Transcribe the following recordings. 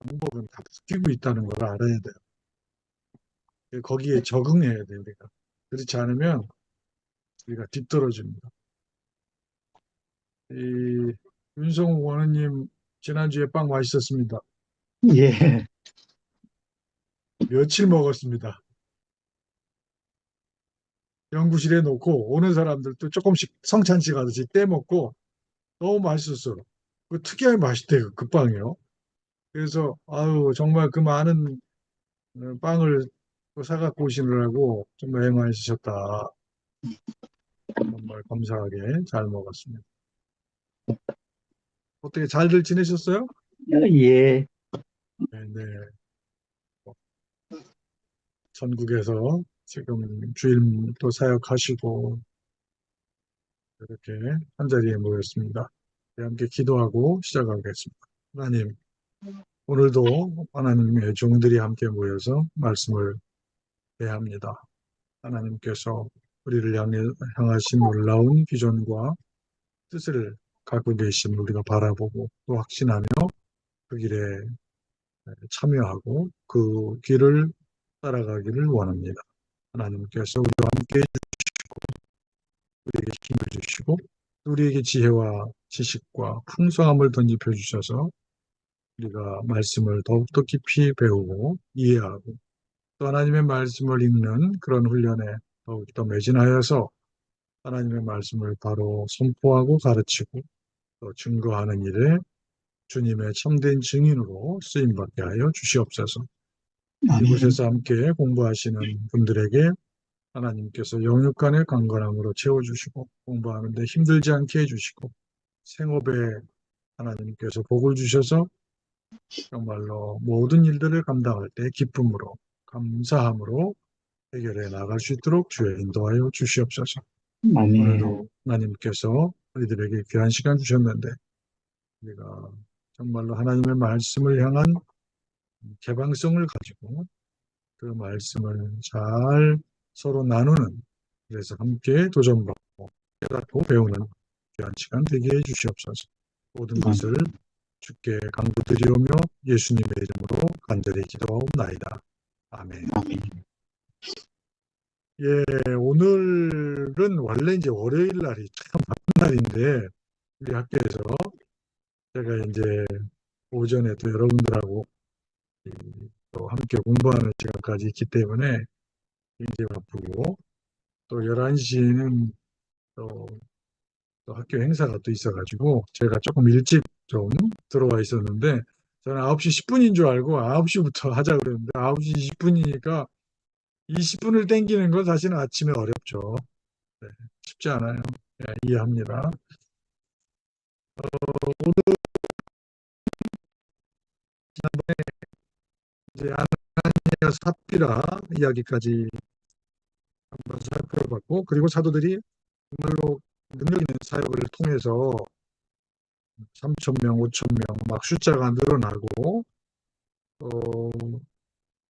방법은 다 바뀌고 있다는 걸 알아야 돼요. 거기에 적응해야 돼요, 우리가. 그렇지 않으면 우리가 뒤떨어집니다. 이 윤성호 원우님 지난주에 빵 맛있었습니다. 예. 며칠 먹었습니다. 연구실에 놓고 오는 사람들도 조금씩 성찬식 하듯이 떼먹고 너무 맛있었어요. 그 특이하게 맛있대요, 그 빵이요. 그래서 아유 정말 그 많은 빵을 사갖고 오시느라고 정말 애많으셨다 정말 감사하게 잘 먹었습니다. 어떻게 잘들 지내셨어요? 예. 네, 네. 전국에서 지금 주일도 사역하시고 이렇게 한자리에 모였습니다. 네, 함께 기도하고 시작하겠습니다. 하나님, 오늘도 하나님의 종들이 함께 모여서 말씀을 해야 합니다. 하나님께서 우리를 향하신 놀라운 비전과 뜻을 갖고 계신 우리가 바라보고 또 확신하며 그 길에 참여하고 그 길을 따라가기를 원합니다. 하나님께서 우리와 함께 우리에게 힘을 주시고 우리에게 지혜와 지식과 풍성함을 던집혀 주셔서 우리가 말씀을 더욱더 깊이 배우고 이해하고 또 하나님의 말씀을 읽는 그런 훈련에 더욱더 매진하여서 하나님의 말씀을 바로 선포하고 가르치고 또 증거하는 일에 주님의 참된 증인으로 쓰임받게 하여 주시옵소서. 아멘. 이곳에서 함께 공부하시는 분들에게 하나님께서 영육간의 강건함으로 채워주시고 공부하는데 힘들지 않게 해주시고 생업에 하나님께서 복을 주셔서 정말로 모든 일들을 감당할 때 기쁨으로 감사함으로 해결해 나갈 수 있도록 주의 인도하여 주시옵소서. 아멘. 오늘도 하나님께서 우리들에게 귀한 시간 주셨는데 우리가 정말로 하나님의 말씀을 향한 개방성을 가지고 그 말씀을 잘 서로 나누는 그래서 함께 도전받고 깨닫고 배우는 귀한 시간 되게 해 주시옵소서. 모든 것을 주께 간구드리오며 예수님의 이름으로 간절히 기도하옵나이다. 아멘. 아멘. 예, 오늘은 원래 이제 월요일 날이 참 바쁜 날인데 우리 학교에서 제가 이제 오전에 또 여러분들하고 또 함께 공부하는 시간까지 있기 때문에 굉장히 바쁘고 또 11시는 또 학교 행사가 또 있어가지고 제가 조금 일찍 좀 들어와 있었는데 저는 9시 10분인 줄 알고 9시부터 하자 그랬는데 9시 20분이니까 20분을 땡기는 건 사실은 아침에 어렵죠. 네, 쉽지 않아요. 네, 이해합니다. 오늘 이제 아나니아 삽비라 이야기까지 한번 살펴봤고 그리고 사도들이 정말로 능력 있는 사역을 통해서 3천 명, 5천 명 막 숫자가 늘어나고 어,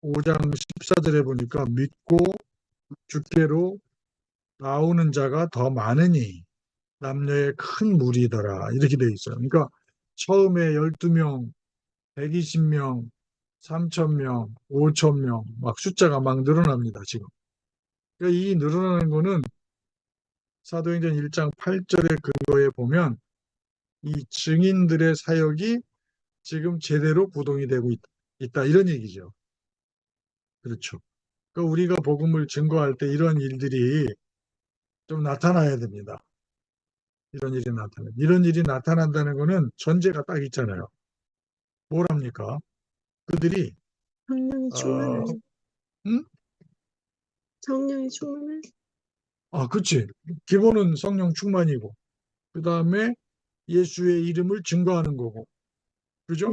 5장 14절에 보니까 믿고 주께로 나오는 자가 더 많으니 남녀의 큰 무리더라 이렇게 돼 있어요. 그러니까 처음에 12명, 120명, 3,000명, 5,000명 막 숫자가 막 늘어납니다. 지금. 그러니까 이 늘어나는 거는 사도행전 1장 8절의 근거에 보면 이 증인들의 사역이 지금 제대로 구동이 되고 있다 이런 얘기죠. 그렇죠. 그러니까 우리가 복음을 증거할 때 이런 일들이 좀 나타나야 됩니다. 이런 일이 나타난다는 거는 전제가 딱 있잖아요. 뭐랍니까? 그들이 성령이 어, 충만을, 음? 성령이 충만을, 그치. 기본은 성령 충만이고, 그 다음에 예수의 이름을 증거하는 거고, 그죠?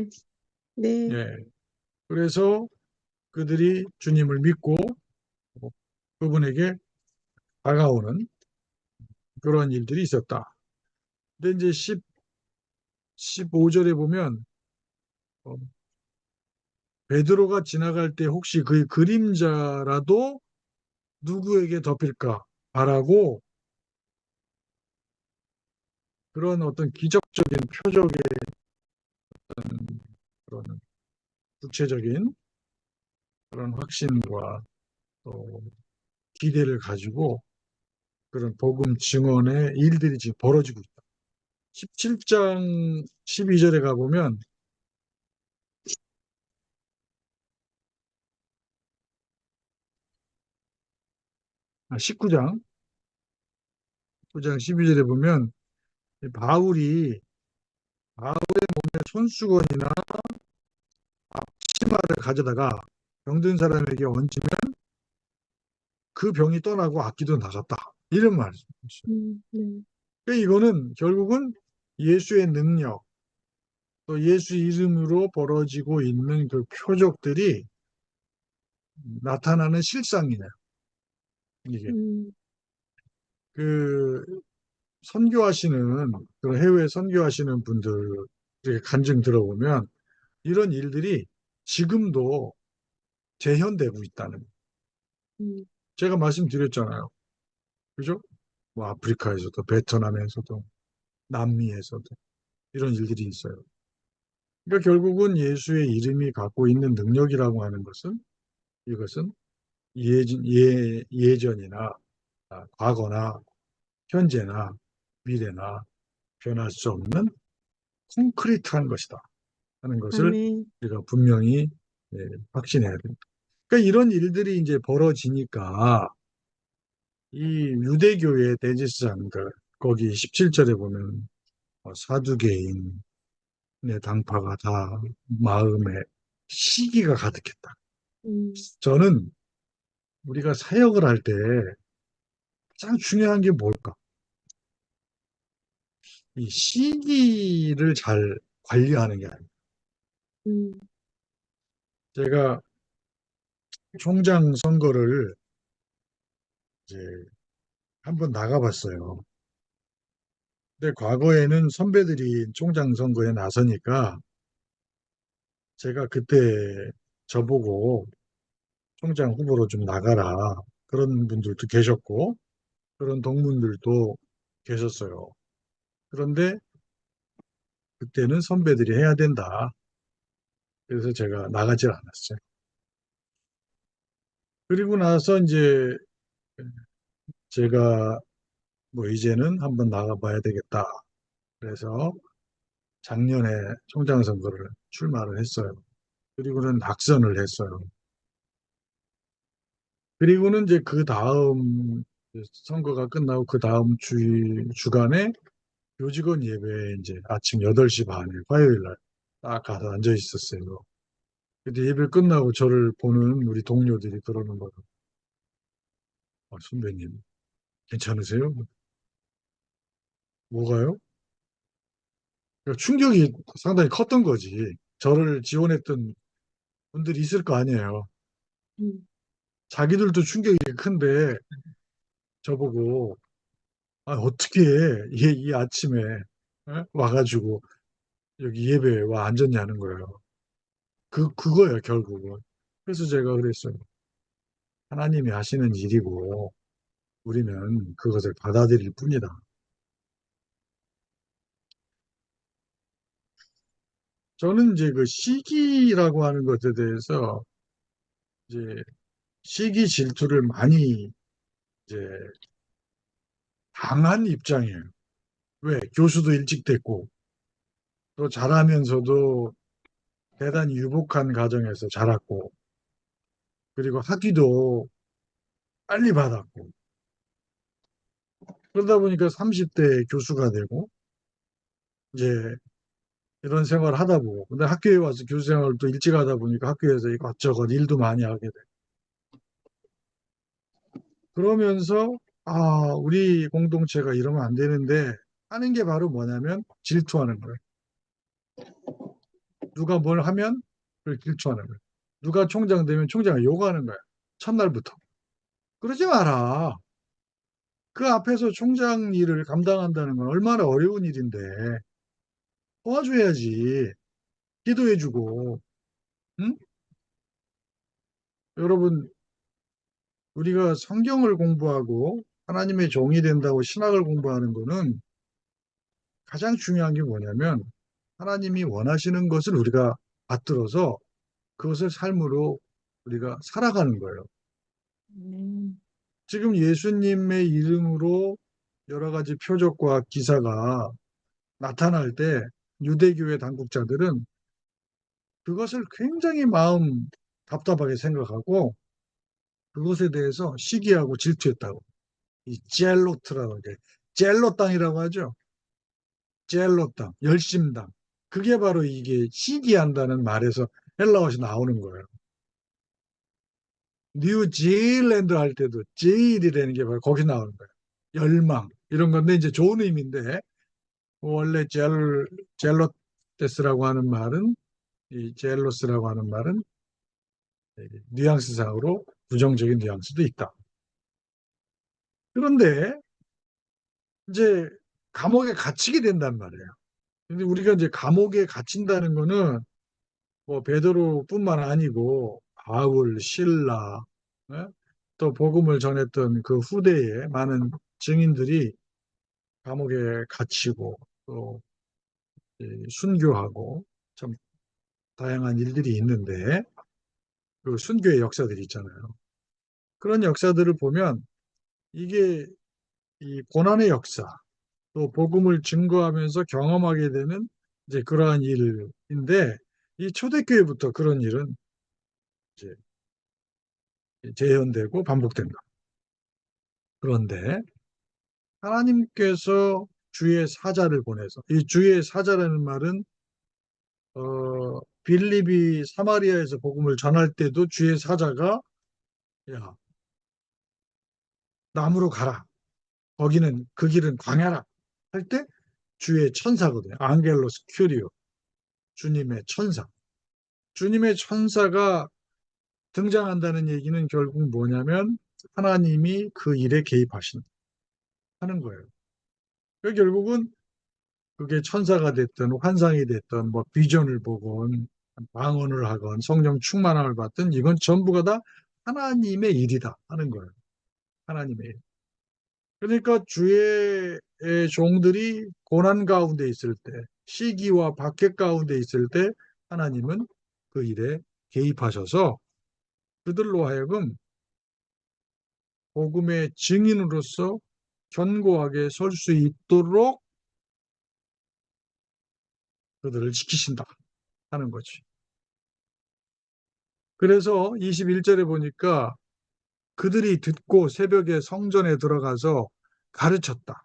네, 네, 예. 그래서 그들이 주님을 믿고 그분에게 다가오는 그런 일들이 있었다. 근데 이제 15절에 보면 어, 베드로가 지나갈 때 혹시 그 그림자라도 누구에게 덮일까 바라고 그런 어떤 기적적인 표적의 그런 구체적인 그런 확신과 또 기대를 가지고 그런 복음 증언의 일들이 지금 벌어지고 있다. 17장 12절에 가보면 19장 12절에 보면 바울이 손수건이나 치마를 가져다가 병든 사람에게 얹으면 그 병이 떠나고 악기도 나갔다. 이런 말이죠. 네. 그러니까 이거는 결국은 예수의 능력, 또 예수 이름으로 벌어지고 있는 그 표적들이 나타나는 실상이네요. 이게. 그 선교하시는, 그 해외 선교하시는 분들 이렇게 간증 들어보면 이런 일들이 지금도 재현되고 있다는 거예요. 제가 말씀드렸잖아요. 그죠? 뭐 아프리카에서도, 베트남에서도, 남미에서도 이런 일들이 있어요. 그러니까 결국은 예수의 이름이 갖고 있는 능력이라고 하는 것은 이것은 예전이나 과거나 현재나 미래나 변할 수 없는 콘크리트한 것이다 하는 것을 아멘. 우리가 분명히 예, 확신해야 됩니다. 그러니까 이런 일들이 이제 벌어지니까 이 유대교의 대제사장, 거기 17절에 보면 사두개인의 당파가 다 마음에 시기가 가득했다. 저는 우리가 사역을 할 때 가장 중요한 게 뭘까? 이 시기를 잘 관리하는 게 아니에요. 제가 총장 선거를 이제 한번 나가봤어요. 근데 과거에는 선배들이 총장 선거에 나서니까 제가 그때 저보고 총장 후보로 좀 나가라. 그런 분들도 계셨고, 그런 동문들도 계셨어요. 그런데 그때는 선배들이 해야 된다. 그래서 제가 나가질 않았어요. 그리고 나서 이제 제가 뭐 이제는 한번 나가봐야 되겠다. 그래서 작년에 총장 선거를 출마를 했어요. 그리고는 낙선을 했어요. 그리고는 이제 그 다음 선거가 끝나고 그 다음 주간에 교직원 예배에 이제 아침 8시 반에 화요일 날 딱 가서 앉아 있었어요. 근데 예배 끝나고 저를 보는 우리 동료들이 그러는 거예요. 선배님, 괜찮으세요? 뭐가요? 그러니까 충격이 상당히 컸던 거지. 저를 지원했던 분들이 있을 거 아니에요. 자기들도 충격이 큰데 저보고 어떻게 이 아침에 와가지고 여기 예배에 와 앉았냐는 거예요. 그거예요, 결국은. 그래서 제가 그랬어요. 하나님이 하시는 일이고 우리는 그것을 받아들일 뿐이다. 저는 이제 그 시기라고 하는 것에 대해서 이제 시기 질투를 많이 이제 당한 입장이에요. 왜? 교수도 일찍 됐고 또 잘하면서도 대단히 유복한 가정에서 자랐고 그리고 학위도 빨리 받았고 그러다 보니까 30대 교수가 되고 이제 이런 생활을 하다 보고 근데 학교에 와서 교수 생활을 또 일찍 하다 보니까 학교에서 이것저것 일도 많이 하게 돼. 그러면서 우리 공동체가 이러면 안 되는데 하는 게 바로 뭐냐면 질투하는 거예요. 누가 뭘 하면 그걸 질투하는 거예요. 누가 총장 되면 총장을 욕하는 거예요. 첫날부터. 그러지 마라. 그 앞에서 총장 일을 감당한다는 건 얼마나 어려운 일인데 도와줘야지. 기도해주고. 응? 여러분 우리가 성경을 공부하고 하나님의 종이 된다고 신학을 공부하는 거는 가장 중요한 게 뭐냐면 하나님이 원하시는 것을 우리가 받들어서 그것을 삶으로 우리가 살아가는 거예요. 네. 지금 예수님의 이름으로 여러 가지 표적과 기사가 나타날 때 유대교의 당국자들은 그것을 굉장히 마음 답답하게 생각하고 그것에 대해서 시기하고 질투했다고. 이 젤로트라는 게 젤로 땅이라고 하죠. 젤로 땅, 열심당. 그게 바로 이게 시기한다는 말에서 헬라어에서 나오는 거예요. 뉴질랜드 할 때도 제일이라는 게 바로 거기 나오는 거예요. 열망 이런 건데 이제 좋은 의미인데 원래 젤로테스라고 하는 말은 이 젤로스라고 하는 말은 뉘앙스상으로 부정적인 뉘앙스도 있다. 그런데 이제 감옥에 갇히게 된단 말이에요. 근데 우리가 이제 감옥에 갇힌다는 거는 뭐 베드로뿐만 아니고 바울, 실라, 예? 또 복음을 전했던 그 후대에 많은 증인들이 감옥에 갇히고 또 순교하고 참 다양한 일들이 있는데 그 순교의 역사들이 있잖아요. 그런 역사들을 보면 이게 이 고난의 역사 또 복음을 증거하면서 경험하게 되는 이제 그러한 일인데 이 초대교회부터 그런 일은 이제 재현되고 반복된다. 그런데 하나님께서 주의 사자를 보내서 이 주의 사자라는 말은 빌립이 사마리아에서 복음을 전할 때도 주의 사자가 야 남으로 가라 거기는 그 길은 광야라 할 때 주의 천사거든요. 앙겔로스 큐리오 주님의 천사. 주님의 천사가 등장한다는 얘기는 결국 뭐냐면 하나님이 그 일에 개입하신다는 거예요. 그러니까 결국은 그게 천사가 됐든 환상이 됐든 뭐 비전을 보건 방언을 하건 성령 충만함을 받든 이건 전부가 다 하나님의 일이다 하는 거예요. 하나님의 일. 그러니까 주의 종들이 고난 가운데 있을 때 시기와 박해 가운데 있을 때 하나님은 그 일에 개입하셔서 그들로 하여금 복음의 증인으로서 견고하게 설 수 있도록 그들을 지키신다 하는 거지. 그래서 21절에 보니까 그들이 듣고 새벽에 성전에 들어가서 가르쳤다.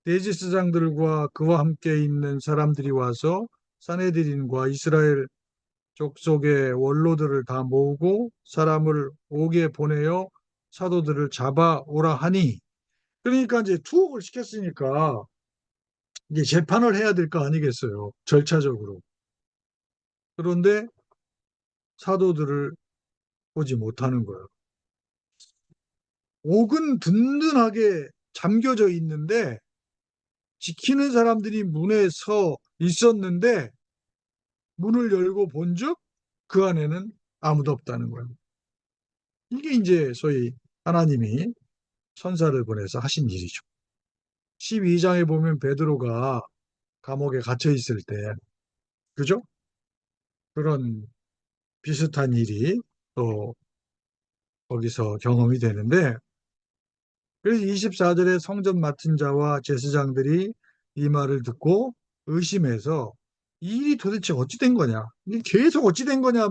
대제사장들과 그와 함께 있는 사람들이 와서 사네드린과 이스라엘 족속의 원로들을 다 모으고 사람을 옥에 보내어 사도들을 잡아오라 하니 그러니까 이제 투옥을 시켰으니까 이제 재판을 해야 될 거 아니겠어요. 절차적으로. 그런데 사도들을 보지 못하는 거예요. 옥은 든든하게 잠겨져 있는데 지키는 사람들이 문에 서 있었는데 문을 열고 본즉 그 안에는 아무도 없다는 거예요. 이게 이제 소위 하나님이 천사를 보내서 하신 일이죠. 12장에 보면 베드로가 감옥에 갇혀 있을 때 그죠? 그런 비슷한 일이 또 거기서 경험이 되는데 그래서 24절에 성전 맡은 자와 제사장들이 이 말을 듣고 의심해서 이 일이 도대체 어찌 된 거냐? 이게 계속 어찌 된 거냐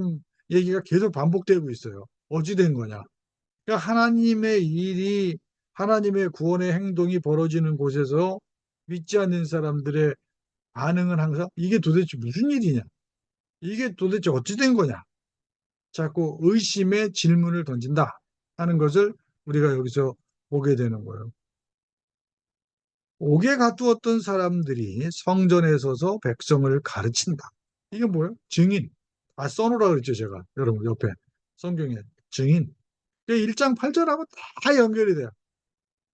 얘기가 계속 반복되고 있어요. 어찌 된 거냐? 그러니까 하나님의 일이 하나님의 구원의 행동이 벌어지는 곳에서 믿지 않는 사람들의 반응은 항상 이게 도대체 무슨 일이냐? 이게 도대체 어찌 된 거냐? 자꾸 의심의 질문을 던진다 하는 것을 우리가 여기서 보게 되는 거예요. 옥에 가두었던 사람들이 성전에 서서 백성을 가르친다. 이게 뭐예요? 증인. 써놓으라 그랬죠, 제가. 여러분, 옆에. 성경에. 증인. 1장 8절하고 다 연결이 돼요.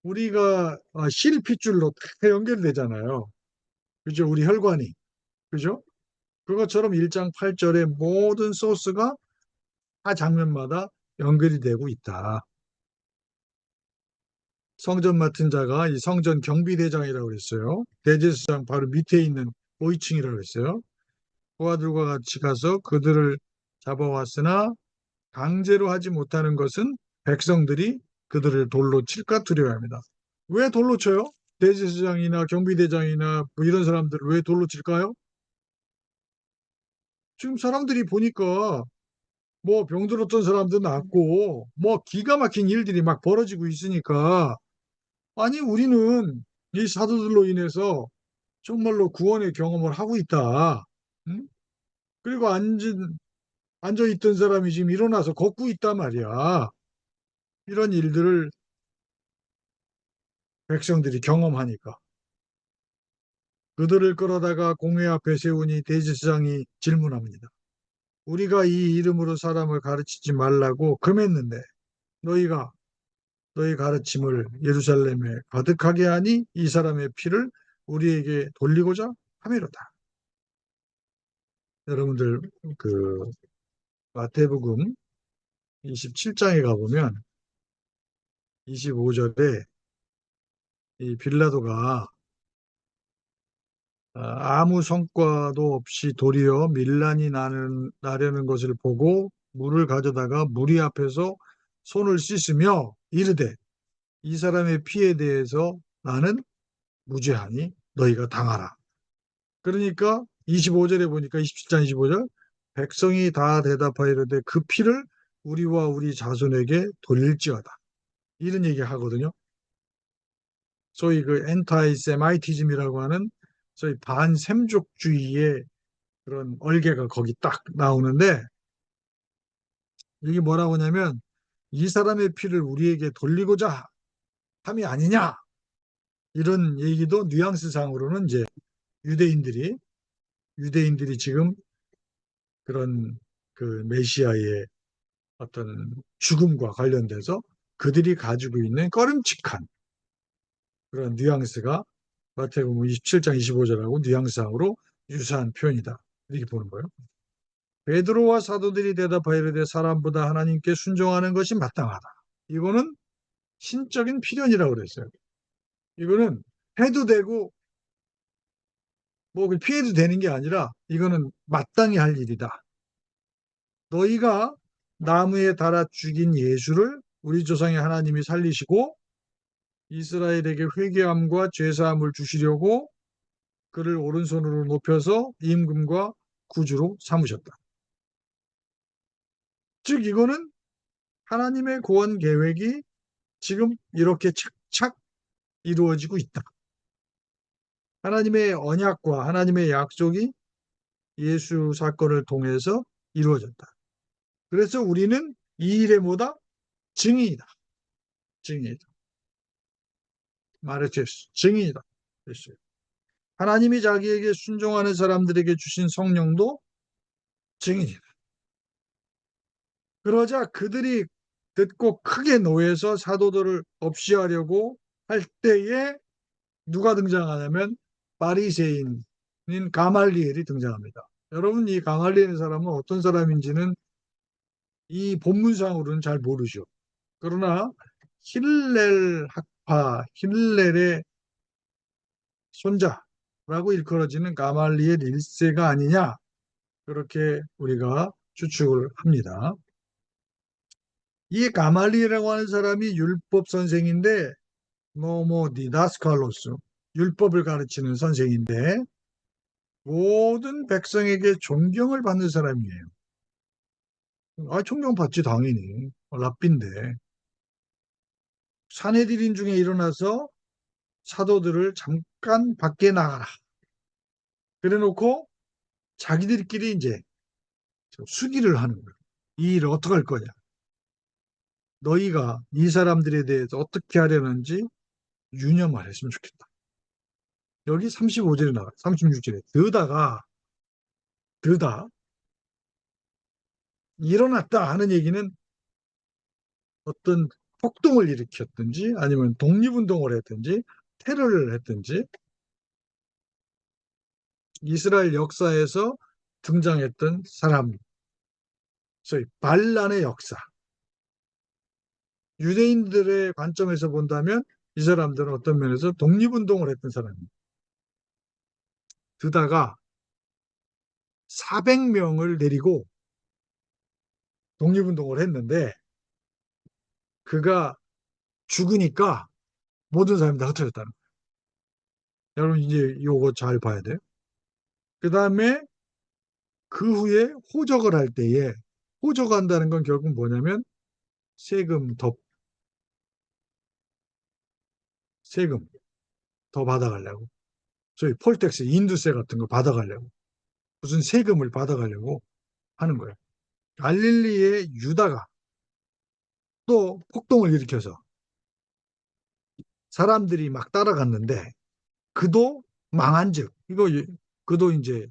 우리가 실핏줄로 다 연결이 되잖아요. 그죠? 우리 혈관이. 그죠? 그것처럼 1장 8절의 모든 소스가 다 장면마다 연결이 되고 있다. 성전 맡은 자가 이 성전 경비대장이라고 그랬어요. 대제사장 바로 밑에 있는 호위층이라고 그랬어요. 고아들과 같이 가서 그들을 잡아왔으나 강제로 하지 못하는 것은 백성들이 그들을 돌로 칠까 두려워합니다. 왜 돌로 쳐요? 대제사장이나 경비대장이나 뭐 이런 사람들을 왜 돌로 칠까요? 지금 사람들이 보니까 뭐 병들었던 사람도 낫고 뭐 기가 막힌 일들이 막 벌어지고 있으니까 아니 우리는 이 사도들로 인해서 정말로 구원의 경험을 하고 있다. 응? 그리고 앉아 있던 사람이 지금 일어나서 걷고 있단 말이야. 이런 일들을 백성들이 경험하니까. 그들을 끌어다가 공회 앞에 세우니 대제사장이 질문합니다. 우리가 이 이름으로 사람을 가르치지 말라고 금했는데 너희가 너희 가르침을 예루살렘에 가득하게 하니 이 사람의 피를 우리에게 돌리고자 함이로다. 여러분들 그 마태복음 27장에 가보면 25절에 이 빌라도가 아무 성과도 없이 도리어 밀란이 나려는 것을 보고 물을 가져다가 무리 앞에서 손을 씻으며 이르되 이 사람의 피에 대해서 나는 무죄하니 너희가 당하라. 그러니까 25절에 보니까 27장 25절 백성이 다 대답하이르되 그 피를 우리와 우리 자손에게 돌릴지어다. 이런 얘기 하거든요. 소위 그 엔타이세마이티즘이라고 하는 소위 반샘족주의의 그런 얼개가 거기 딱 나오는데 이게 뭐라고 하냐면 이 사람의 피를 우리에게 돌리고자 함이 아니냐 이런 얘기도 뉘앙스상으로는 이제 유대인들이 지금 그런 그 메시아의 어떤 죽음과 관련돼서 그들이 가지고 있는 꺼림칙한 그런 뉘앙스가 마태복음 27장 25절하고 뉘앙스상으로 유사한 표현이다. 이렇게 보는 거예요. 베드로와 사도들이 대답하이르되 사람보다 하나님께 순종하는 것이 마땅하다. 이거는 신적인 필연이라고 그랬어요. 이거는 해도 되고 뭐 피해도 되는 게 아니라 이거는 마땅히 할 일이다. 너희가 나무에 달아 죽인 예수를 우리 조상의 하나님이 살리시고 이스라엘에게 회개함과 죄사함을 주시려고 그를 오른손으로 높여서 임금과 구주로 삼으셨다. 즉 이거는 하나님의 구원 계획이 지금 이렇게 착착 이루어지고 있다. 하나님의 언약과 하나님의 약속이 예수 사건을 통해서 이루어졌다. 그래서 우리는 이 일의 뭐다? 증인이다. 증인이다. 말했죠. 증인이다. 그랬어요. 하나님이 자기에게 순종하는 사람들에게 주신 성령도 증인이다. 그러자 그들이 듣고 크게 노해서 사도들을 없이하려고 할 때에 누가 등장하냐면 바리새인인 가말리엘이 등장합니다. 여러분 이 가말리엘 사람은 어떤 사람인지는 이 본문상으로는 잘 모르죠. 그러나 힐렐 학파, 힐렐의 손자라고 일컬어지는 가말리엘 1세가 아니냐 그렇게 우리가 추측을 합니다. 이 가말리엘이라고 하는 사람이 율법 선생인데 디다스칼로스 율법을 가르치는 선생인데 모든 백성에게 존경을 받는 사람이에요. 존경받지 당연히 랍비인데 사내들인 중에 일어나서 사도들을 잠깐 밖에 나가라. 그래놓고 자기들끼리 이제 수기를 하는 거예요. 이 일을 어떻게 할 거냐. 너희가 이 사람들에 대해서 어떻게 하려는지 유념을 했으면 좋겠다. 여기 35절에 나와요. 36절에. 드다 일어났다 하는 얘기는 어떤 폭동을 일으켰든지 아니면 독립운동을 했든지 테러를 했든지 이스라엘 역사에서 등장했던 사람, 소위 반란의 역사. 유대인들의 관점에서 본다면 이 사람들은 어떤 면에서 독립운동을 했던 사람입니다. 드다가 400명을 내리고 독립운동을 했는데 그가 죽으니까 모든 사람이 다 흩어졌다는 거예요. 여러분 이제 요거 잘 봐야 돼요. 그 다음에 그 후에 호적을 할 때에 호적한다는 건 결국 뭐냐면 세금 더 세금 더 받아가려고 소위 폴텍스 인두세 같은 거 받아가려고 무슨 세금을 받아가려고 하는 거예요. 갈릴리의 유다가 또 폭동을 일으켜서 사람들이 막 따라갔는데 그도 망한즉 이거 그도 이제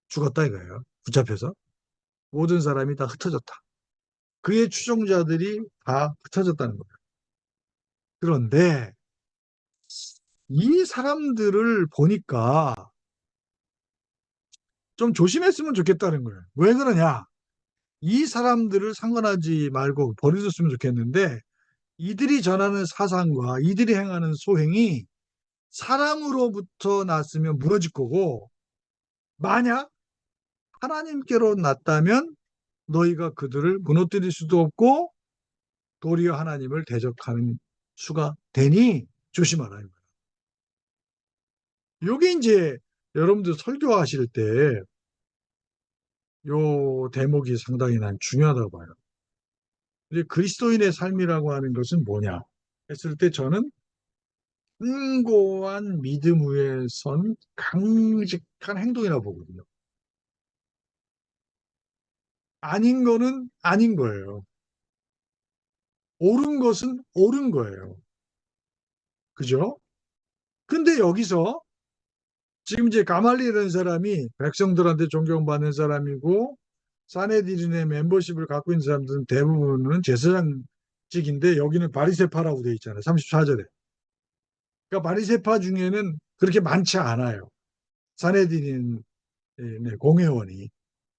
죽었다 이거예요. 붙잡혀서 모든 사람이 다 흩어졌다. 그의 추종자들이 다 흩어졌다는 거예요. 그런데 이 사람들을 보니까 좀 조심했으면 좋겠다는 거예요. 왜 그러냐? 이 사람들을 상관하지 말고 버려줬으면 좋겠는데 이들이 전하는 사상과 이들이 행하는 소행이 사람으로부터 났으면 무너질 거고 만약 하나님께로 났다면 너희가 그들을 무너뜨릴 수도 없고 도리어 하나님을 대적하는 수가 되니 조심하라. 요게 이제 여러분들 설교하실 때 요 대목이 상당히 난 중요하다고 봐요. 이제 그리스도인의 삶이라고 하는 것은 뭐냐 했을 때 저는 숭고한 믿음 위에 선 강직한 행동이라고 보거든요. 아닌 거는 아닌 거예요. 옳은 것은 옳은 거예요. 그죠? 근데 여기서 지금 이제 가말리라는 사람이 백성들한테 존경받는 사람이고 사네드린의 멤버십을 갖고 있는 사람들은 대부분은 제사장직인데 여기는 바리새파라고 되어 있잖아요. 34절에. 그러니까 바리새파 중에는 그렇게 많지 않아요. 사네드린 공회원이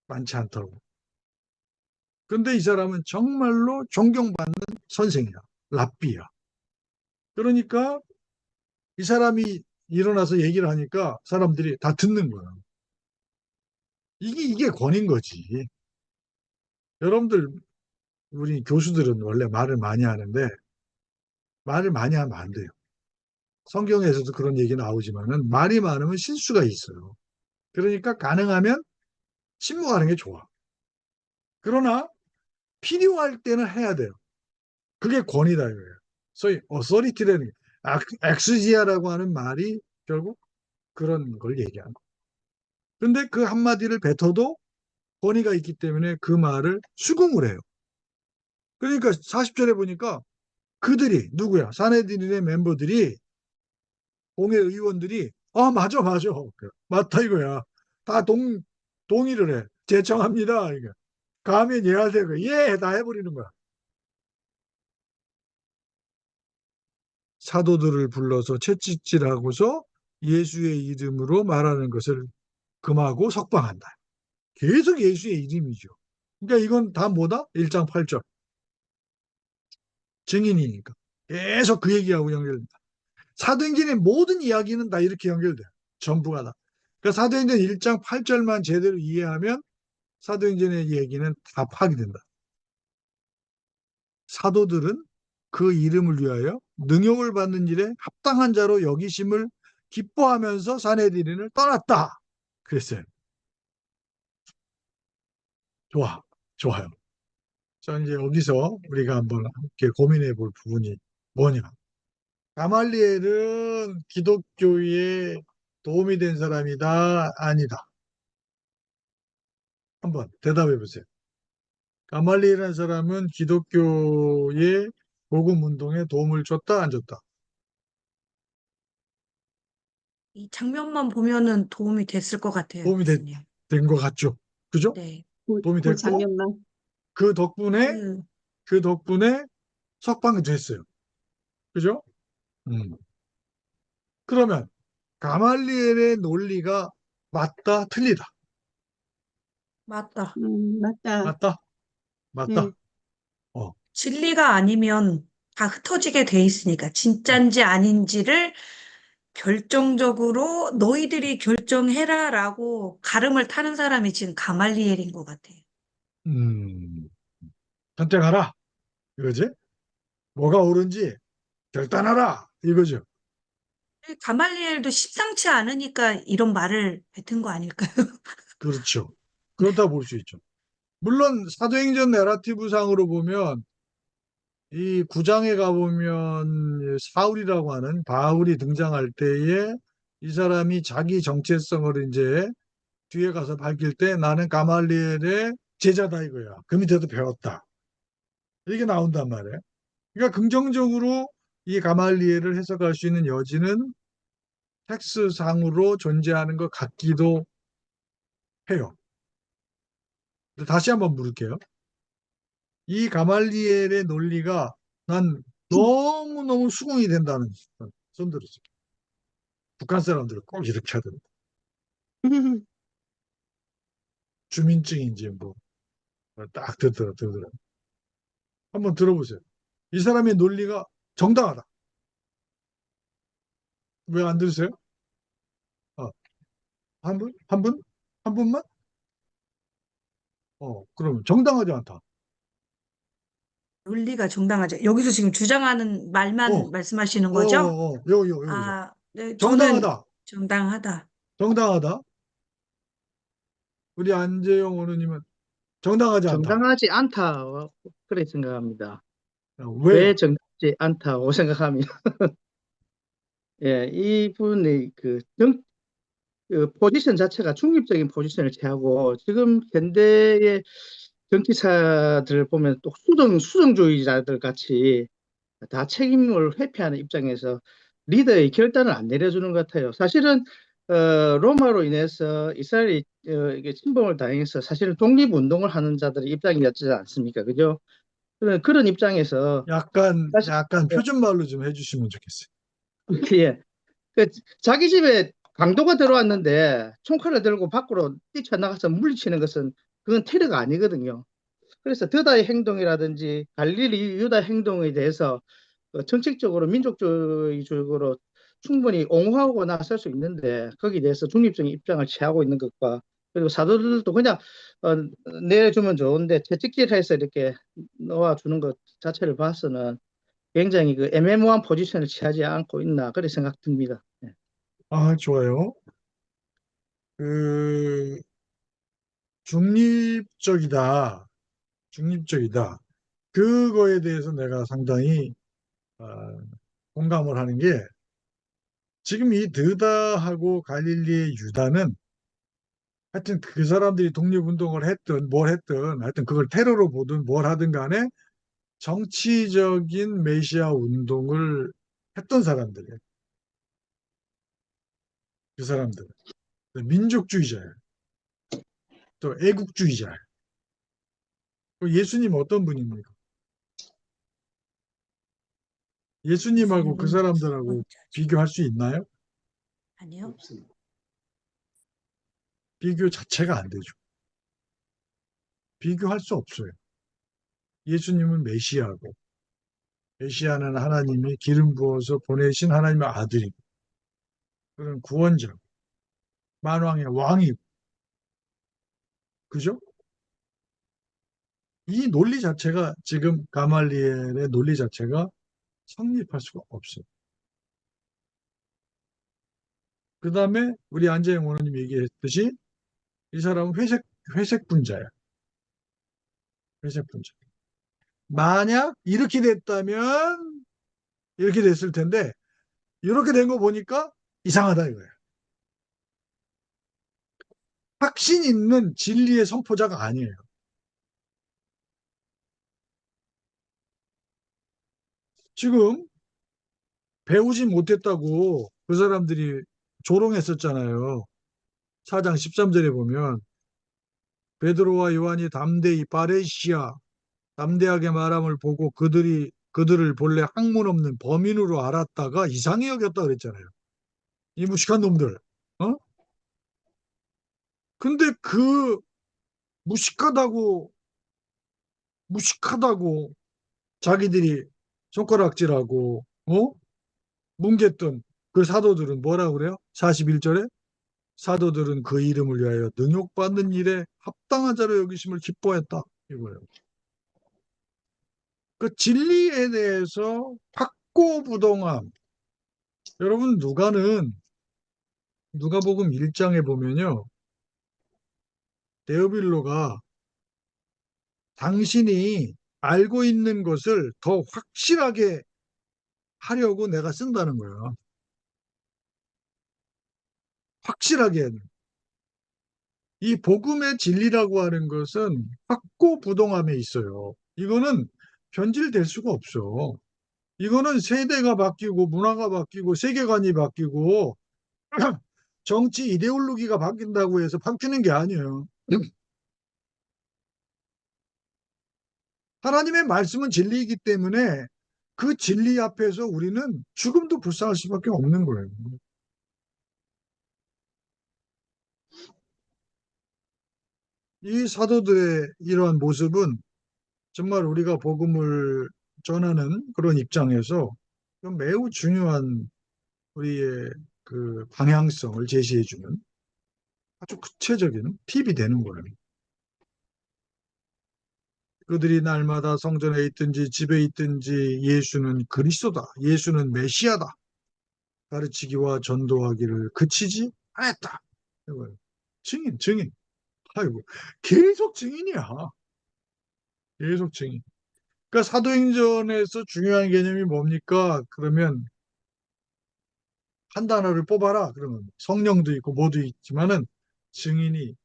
많지 않다고. 근데 이 사람은 정말로 존경받는 선생이야. 랍비야. 그러니까 이 사람이 일어나서 얘기를 하니까 사람들이 다 듣는 거야. 이게 권위인 거지. 여러분들, 우리 교수들은 원래 말을 많이 하는데 말을 많이 하면 안 돼요. 성경에서도 그런 얘기 나오지만은 말이 많으면 실수가 있어요. 그러니까 가능하면 침묵하는 게 좋아. 그러나 필요할 때는 해야 돼요. 그게 권위다 이거예요. 소위 어서리티라는 게 엑스지아라고 하는 말이 결국 그런 걸 얘기하는 거예요. 근데 그 한마디를 뱉어도 권위가 있기 때문에 그 말을 수긍을 해요. 그러니까 40절에 보니까 그들이 누구야? 사내들의 멤버들이 공회 의원들이 맞아 맞아 맞다 이거야. 다 동의를 해. 제청합니다. 이거. 가면 예하세요. 예, 다 해버리는 거야. 사도들을 불러서 채찍질하고서 예수의 이름으로 말하는 것을 금하고 석방한다. 계속 예수의 이름이죠. 그러니까 이건 다 뭐다? 1장 8절. 증인이니까. 계속 그 얘기하고 연결된다. 사도행전의 모든 이야기는 다 이렇게 연결돼요. 전부가 다. 그러니까 사도행전 1장 8절만 제대로 이해하면 사도행전의 얘기는 다 파악된다. 사도들은 그 이름을 위하여 능욕을 받는 일에 합당한 자로 여기심을 기뻐하면서 사내들인을 떠났다. 그랬어요. 좋아요. 자, 이제 여기서 우리가 한번 함께 고민해 볼 부분이 뭐냐. 가말리엘은 기독교에 도움이 된 사람이다, 아니다. 한번 대답해 보세요. 가말리엘이라는 사람은 기독교의 복음 운동에 도움을 줬다, 안 줬다? 이 장면만 보면은 도움이 됐을 것 같아요, 도움이 교수님. 된 것 같죠? 그죠? 네. 도움이 그 됐고 장면만. 그 덕분에 그, 그 덕분에 석방이 됐어요. 그죠? 음. 그러면 가말리엘의 논리가 맞다, 틀리다? 맞다. 맞다. 맞다, 네. 맞다. 어, 진리가 아니면 다 흩어지게 돼 있으니까 진짠지 아닌지를 결정적으로 너희들이 결정해라라고 가름을 타는 사람이 지금 가말리엘인 것 같아요. 음. 선택하라. 이거지? 뭐가 옳은지 결단하라. 이거죠. 가말리엘도 심상치 않으니까 이런 말을 뱉은 거 아닐까요? 그렇죠. 그렇다 볼 수 있죠. 물론 사도행전 내러티브상으로 보면 이 9장에 가보면 사울이라고 하는 바울이 등장할 때에 이 사람이 자기 정체성을 이제 뒤에 가서 밝힐 때 나는 가말리엘의 제자다 이거야. 그 밑에도 배웠다. 이게 나온단 말이에요. 그러니까 긍정적으로 이 가말리엘을 해석할 수 있는 여지는 텍스상으로 존재하는 것 같기도 해요. 다시 한번 물을게요. 이 가말리엘의 논리가 난 너무너무 수긍이 된다는 손 들었어요. 북한 사람들은 꼭 이렇게 하던데. 주민증인지 뭐 딱 들더라. 한번 들어보세요. 이 사람의 논리가 정당하다. 왜 안 들으세요? 어, 한 분? 한 분? 한 분만? 그러면 정당하지 않다. 논리가 정당하죠. 여기서 지금 주장하는 어, 말만 말씀하시는 거죠? 여기서. 아, 네, 저는 정당하다. 정당하다. 정당하다. 우리 안재영 어느님은 정당하지 않다. 정당하지 않다. 그래 생각합니다. 왜 왜요? 정당하지 않다고 생각하면, 예, 이분의 그 포지션 자체가 중립적인 포지션을 취하고, 지금 현대의 정치사들 보면 또 수정주의자들 같이 다 책임을 회피하는 입장에서 리더의 결단을 안 내려주는 것 같아요. 사실은 로마로 인해서 이스라엘이 이게 침범을 당해서 사실은 독립운동을 하는 자들의 입장이었지 않습니까? 그죠? 그런 입장에서 사실 약간 표준말로 좀 해주시면 좋겠어요. 예, 그 자기 집에 강도가 들어왔는데 총칼을 들고 밖으로 뛰쳐나가서 물리치는 것은 그건 테러가 아니거든요. 그래서 드다의 행동이라든지 갈릴리 유다 행동에 대해서 정책적으로 민족주의적으로 충분히 옹호하고 나설 수 있는데 거기에 대해서 중립적인 입장을 취하고 있는 것과 그리고 사도들도 그냥 어, 내주면 좋은데 채찍질해서 이렇게 놓아주는 것 자체를 봐서는 굉장히 그 애매모호한 포지션을 취하지 않고 있나 그렇게 생각됩니다. 네. 아, 좋아요. 그, 중립적이다. 중립적이다. 그거에 대해서 내가 상당히 어, 공감을 하는 게 지금 이 드다하고 갈릴리의 유다는 하여튼 그 사람들이 독립운동을 했든 뭘 했든 하여튼 그걸 테러로 보든 뭘 하든 간에 정치적인 메시아 운동을 했던 사람들이에요. 그 사람들은. 민족주의자예요. 또 애국주의자예요. 예수님 어떤 분입니까? 예수님하고 그 예수님은 사람들하고 기본자죠. 비교할 수 있나요? 아니요? 비교 자체가 안 되죠. 비교할 수 없어요. 예수님은 메시아고, 메시아는 하나님이 기름 부어서 보내신 하나님의 아들이고, 그런 구원자, 만왕의 왕이고, 그죠? 이 논리 자체가 지금 가말리엘의 논리 자체가 성립할 수가 없어요. 그 다음에 우리 안재영 원호님 얘기했듯이 이 사람은 회색 분자야. 회색 분자. 만약 이렇게 됐다면 이렇게 됐을 텐데 이렇게 된 거 보니까 이상하다 이거예요. 확신 있는 진리의 선포자가 아니에요. 지금 배우지 못했다고 그 사람들이 조롱했었잖아요. 4장 13절에 보면 베드로와 요한이 담대히 바레시아 담대하게 말함을 보고 그들을 본래 학문 없는 범인으로 알았다가 이상히 여겼다 그랬잖아요. 이 무식한 놈들. 어? 근데 그 무식하다고 무식하다고 자기들이 손가락질하고 뭉갰던 그 사도들은 뭐라 그래요? 41절에 사도들은 그 이름을 위하여 능욕받는 일에 합당한 자로 여기심을 기뻐했다. 이거예요. 그 진리에 대해서 확고부동함. 여러분, 누가복음 1장에 보면요. 데오빌로가 당신이 알고 있는 것을 더 확실하게 하려고 내가 쓴다는 거야. 확실하게. 이 복음의 진리라고 하는 것은 확고부동함에 있어요. 이거는 변질될 수가 없어. 이거는 세대가 바뀌고 문화가 바뀌고 세계관이 바뀌고 정치 이데올로기가 바뀐다고 해서 바뀌는 게 아니에요. 하나님의 말씀은 진리이기 때문에 그 진리 앞에서 우리는 죽음도 불쌍할 수밖에 없는 거예요. 이 사도들의 이러한 모습은 정말 우리가 복음을 전하는 그런 입장에서 매우 중요한 우리의 그 방향성을 제시해주는 아주 구체적인 팁이 되는 거예요. 그들이 날마다 성전에 있든지 집에 있든지 예수는 그리스도다, 예수는 메시아다 가르치기와 전도하기를 그치지 않았다. 이거예요. 증인. 아이고, 계속 증인이야. 계속 증인. 그러니까 사도행전에서 중요한 개념이 뭡니까? 그러면 한 단어를 뽑아라. 그러면 성령도 있고 뭐도 있지만은 증인이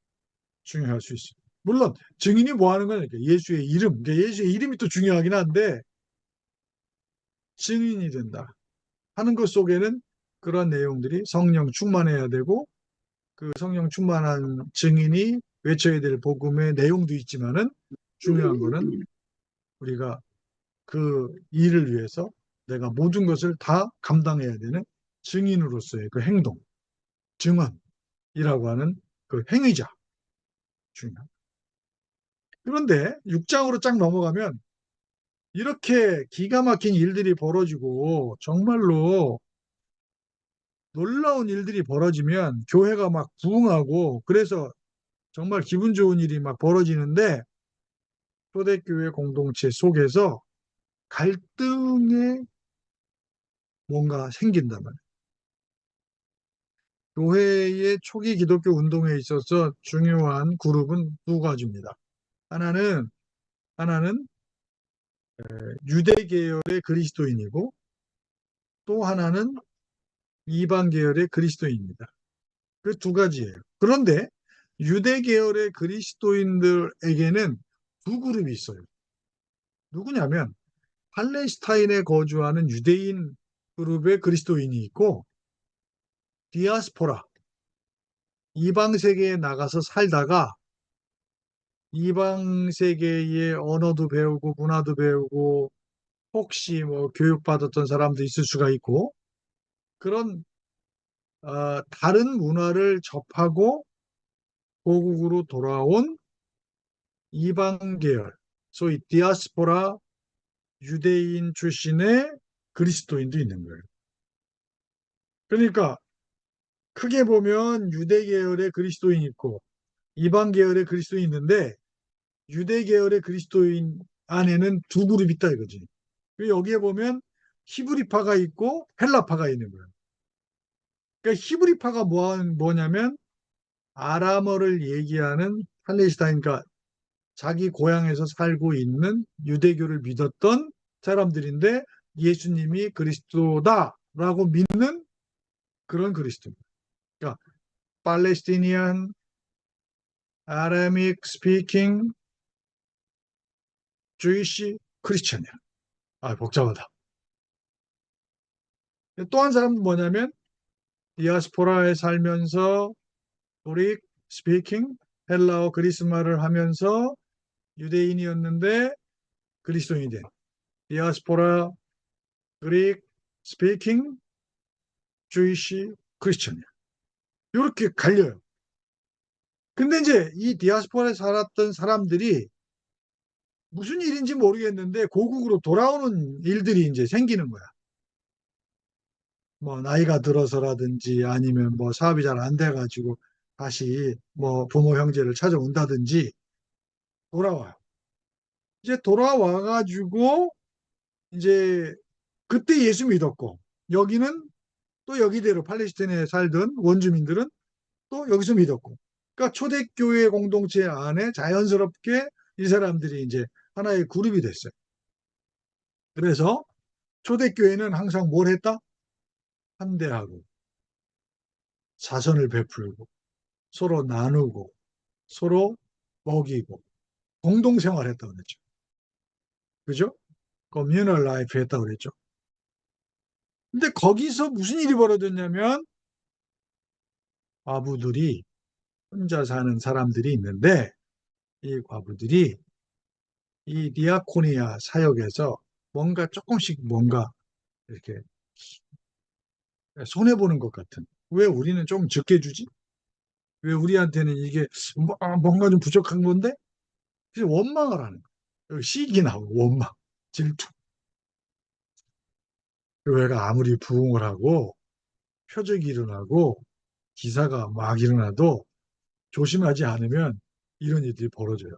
중요할 수 있어요. 물론 증인이 뭐 하는 거니까 예수의 이름, 그러니까 예수의 이름이 또 중요하긴 한데 증인이 된다 하는 것 속에는 그런 내용들이 성령 충만해야 되고 그 성령 충만한 증인이 외쳐야 될 복음의 내용도 있지만은 중요한 거는 우리가 그 일을 위해서 내가 모든 것을 다 감당해야 되는 증인으로서의 그 행동, 증언이라고 하는 그 행위자 중요합니다. 그런데 6장으로 쫙 넘어가면 이렇게 기가 막힌 일들이 벌어지고 정말로 놀라운 일들이 벌어지면 교회가 막 부흥하고 그래서 정말 기분 좋은 일이 막 벌어지는데 초대교회 공동체 속에서 갈등에 뭔가 생긴단 말이에요. 교회의 초기 기독교 운동에 있어서 중요한 그룹은 두 가지입니다. 하나는 유대 계열의 그리스도인이고 또 하나는 이방 계열의 그리스도인입니다. 그 두 가지예요. 그런데 유대 계열의 그리스도인들에게는 두 그룹이 있어요. 누구냐면 팔레스타인에 거주하는 유대인 그룹의 그리스도인이 있고 디아스포라, 이방 세계에 나가서 살다가 이방 세계의 언어도 배우고 문화도 배우고 혹시 뭐 교육받았던 사람도 있을 수가 있고 그런 다른 문화를 접하고 고국으로 돌아온 이방 계열, 소위 디아스포라 유대인 출신의 그리스도인도 있는 거예요. 그러니까 크게 보면 유대 계열의 그리스도인이 있고 이방 계열의 그리스도인이 있는데 유대 계열의 그리스도인 안에는 두 그룹이 있다 이거지. 여기에 보면 히브리파가 있고 헬라파가 있는 거예요. 그러니까 히브리파가 뭐냐면 아람어를 얘기하는 팔레스타인, 그러니까 자기 고향에서 살고 있는 유대교를 믿었던 사람들인데 예수님이 그리스도다라고 믿는 그런 그리스도입니다. 그러니까 팔레스티니안, 아라믹 스피킹, 주이시, 크리스천이야. 아, 복잡하다. 또 한 사람은 뭐냐면 디아스포라에 살면서 그릭 스피킹, 헬라어 그리스말을 하면서 유대인이었는데 그리스도인이 된 디아스포라 그릭 스피킹 주이시 크리스천이야. 이렇게 갈려요. 근데 이제 이 디아스포라에 살았던 사람들이 무슨 일인지 모르겠는데 고국으로 돌아오는 일들이 이제 생기는 거야. 뭐 나이가 들어서라든지 아니면 뭐 사업이 잘 안 돼가지고 다시 뭐 부모 형제를 찾아온다든지 돌아와요. 이제 돌아와가지고 이제 그때 예수 믿었고, 여기는 또 여기대로 팔레스타인에 살던 원주민들은 또 여기서 믿었고. 그러니까 초대교회 공동체 안에 자연스럽게 이 사람들이 이제 하나의 그룹이 됐어요. 그래서 초대교회는 항상 뭘 했다? 환대하고, 사선을 베풀고, 서로 나누고, 서로 먹이고, 공동생활 했다고 그랬죠. 그죠? 커뮤널 라이프 했다고 그랬죠. 근데 거기서 무슨 일이 벌어졌냐면, 과부들이 혼자 사는 사람들이 있는데, 이 과부들이 이 디아코니아 사역에서 뭔가 조금씩 뭔가 이렇게 손해보는 것 같은. 왜 우리는 좀 적게 주지? 왜 우리한테는 이게 뭔가 좀 부족한 건데? 그래서 원망을 하는 거예요. 시기 나오고 원망, 질투. 교회가 아무리 부흥을 하고 표적이 일어나고 기사가 막 일어나도 조심하지 않으면 이런 일들이 벌어져요.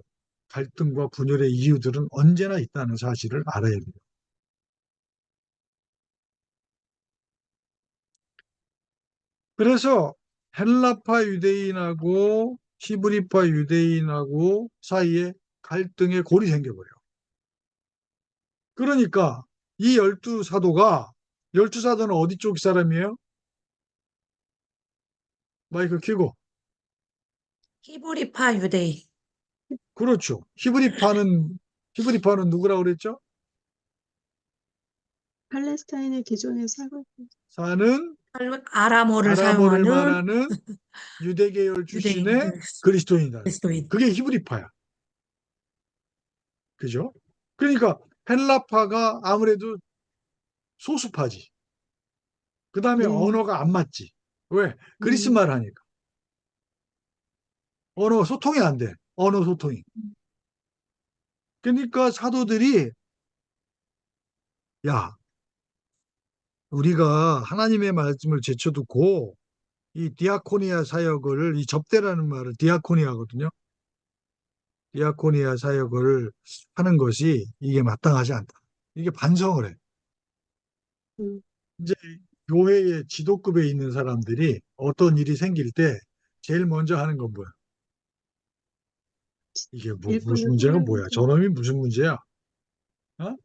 갈등과 분열의 이유들은 언제나 있다는 사실을 알아야 돼요. 그래서 헬라파 유대인하고 히브리파 유대인하고 사이에 갈등의 골이 생겨버려요. 그러니까 이 열두 사도는 어디 쪽 사람이에요? 마이크 켜고. 히브리파 유대인. 그렇죠. 히브리파는 누구라고 그랬죠? 팔레스타인의 기존의 사고 사는 아람어를 아람어를 사용하는 말하는 유대계열 출신의 유대인들, 그리스도인이다. 그리스도인. 그게 히브리파야. 그죠? 그러니까 헬라파가 아무래도 소수파지. 그 다음에 네. 언어가 안 맞지. 왜? 그리스 음, 말 하니까. 언어 소통이 안 돼. 언어 소통이. 그러니까 사도들이 야, 우리가 하나님의 말씀을 제쳐두고 이 디아코니아 사역을 이 접대라는 말을 디아코니아거든요. 디아코니아 사역을 하는 것이 이게 마땅하지 않다. 이게 반성을 해. 음, 이제 교회의 지도급에 있는 사람들이 어떤 일이 생길 때 제일 먼저 하는 건 뭐야? 이게 무슨 일꾼을 문제가 세우고 뭐야? 저놈이 무슨 문제야? 어?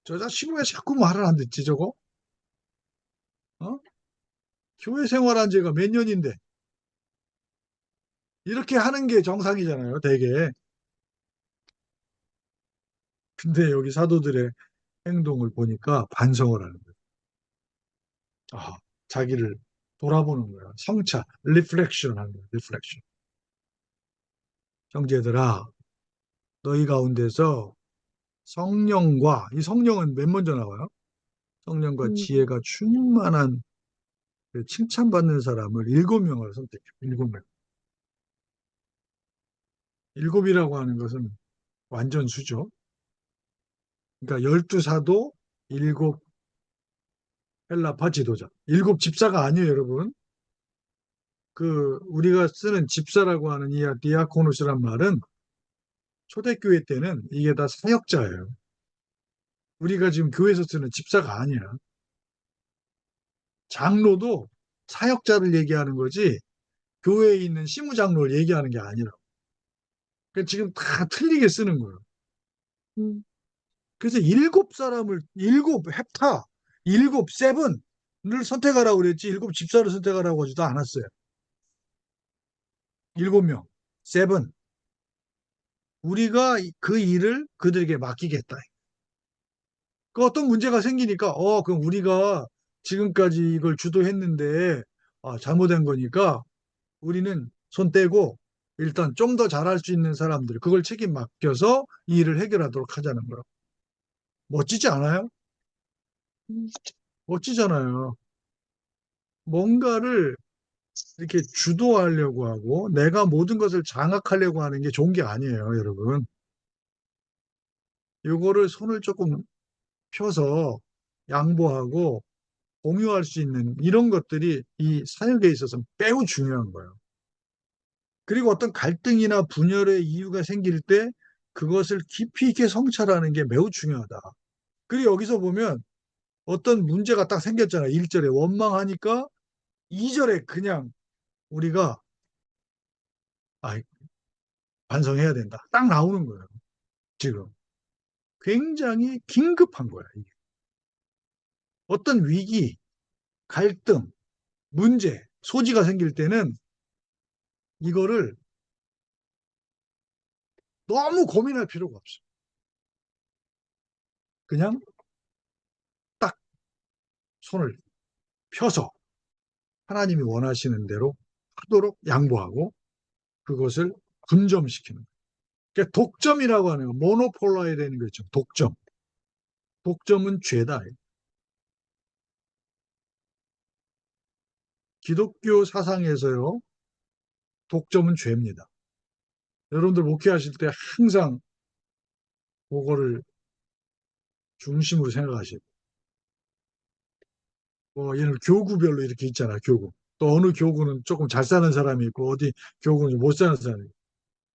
저 자식이 왜 자꾸 말을 안 듣지 저거? 어? 교회 생활한 지가 몇 년인데 이렇게 하는 게 정상이잖아요, 대개. 근데 여기 사도들의 행동을 보니까 반성을 하는 거예요. 아, 자기를 돌아보는 거야. 성찰, 리플렉션 하는 거야, 리플렉션. 형제들아, 너희 가운데서 성령과, 이 성령은 맨 먼저 나와요. 성령과 음, 지혜가 충만한 그 칭찬받는 사람을 7명을 선택해요. 7명. 7이라고 하는 것은 완전 수죠. 그러니까 12사도, 7 헬라파 지도자. 7 집사가 아니에요, 여러분. 우리가 쓰는 집사라고 하는 이 디아코노스란 말은 초대교회 때는 이게 다 사역자예요. 우리가 지금 교회에서 쓰는 집사가 아니야. 장로도 사역자를 얘기하는 거지 교회에 있는 시무장로를 얘기하는 게 아니라. 그러니까 지금 다 틀리게 쓰는 거예요. 음, 그래서 7 사람을, 7 헵타, 7 세븐을 선택하라고 그랬지 7 집사를 선택하라고 하지도 않았어요. 7명, 세븐. 우리가 그 일을 그들에게 맡기겠다. 그 어떤 문제가 생기니까, 그럼 우리가 지금까지 이걸 주도했는데, 잘못된 거니까 우리는 손 떼고 일단 좀 더 잘할 수 있는 사람들, 그걸 책임 맡겨서 이 일을 해결하도록 하자는 거라고. 멋지지 않아요? 음, 멋지잖아요. 뭔가를 이렇게 주도하려고 하고 내가 모든 것을 장악하려고 하는 게 좋은 게 아니에요, 여러분. 요거를 손을 조금 펴서 양보하고 공유할 수 있는 이런 것들이 이 사역에 있어서 매우 중요한 거예요. 그리고 어떤 갈등이나 분열의 이유가 생길 때 그것을 깊이 있게 성찰하는 게 매우 중요하다. 그리고 여기서 보면 어떤 문제가 딱 생겼잖아요. 1절에 원망하니까 2절에 그냥 우리가 아, 반성해야 된다. 딱 나오는 거예요. 지금. 굉장히 긴급한 거야. 이게. 어떤 위기, 갈등, 문제, 소지가 생길 때는 이거를 너무 고민할 필요가 없어. 그냥 딱 손을 펴서 하나님이 원하시는 대로 하도록 양보하고 그것을 분점시키는 거예요. 그러니까 독점이라고 하는 거, 모노폴라에 되는 거 있죠. 독점. 독점은 죄다. 기독교 사상에서요, 독점은 죄입니다. 여러분들 목회하실 때 항상 그거를 중심으로 생각하시고, 얘는 교구별로 이렇게 있잖아, 교구. 또 어느 교구는 조금 잘 사는 사람이 있고, 어디 교구는 못 사는 사람이 있고.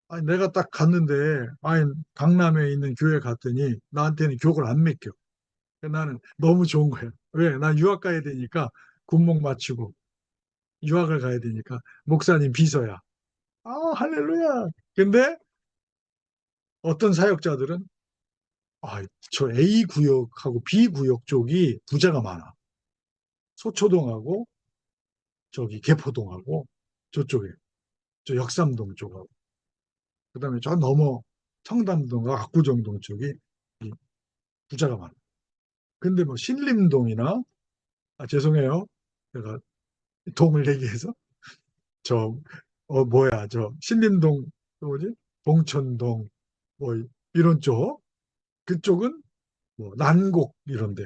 아니, 내가 딱 갔는데, 아니, 강남에 있는 교회 갔더니 나한테는 교구를 안 맡겨. 나는 너무 좋은 거야. 왜? 난 유학 가야 되니까 군목 마치고 유학을 가야 되니까 목사님 비서야. 아, 할렐루야. 근데 어떤 사역자들은 저 A 구역하고 B 구역 쪽이 부자가 많아. 소초동하고 저기 개포동하고 저쪽에 저 역삼동 쪽하고 그다음에 저 넘어 청담동과 압구정동 쪽이 이 부자가 많아. 근데 뭐 신림동이나 죄송해요. 제가 동을 얘기해서 저 뭐야 저 신림동 뭐지 봉천동 뭐 이런 쪽 그쪽은 뭐 난곡 이런데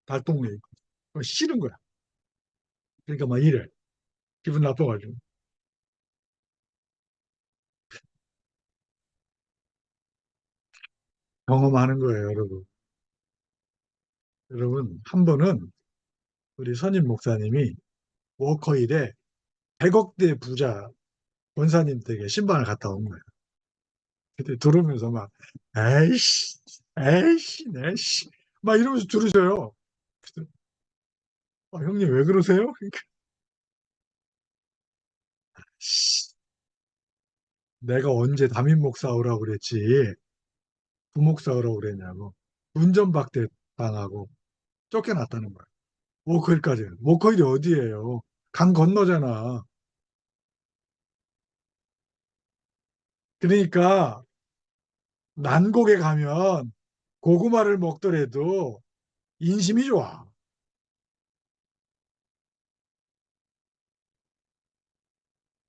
달동네 있고 싫은 거야. 그러니까 막 이래 기분 나빠가지고 경험하는 거예요, 여러분. 여러분 한 번은 우리 선임 목사님이 워커힐에 100억대 부자 권사님 댁에 신방을 갔다 온 거예요. 그때 들으면서 막 에이씨 에이씨 에이씨 막 이러면서 들으셔요. 그래서, 형님 왜 그러세요? 그러니까 씨, 내가 언제 담임 목사 오라고 그랬지 부목사 오라고 그랬냐고 운전박대 당하고 쫓겨났다는 거야. 워커힐까지. 워커힐이 어디예요? 강 건너잖아. 그러니까 난곡에 가면 고구마를 먹더라도 인심이 좋아.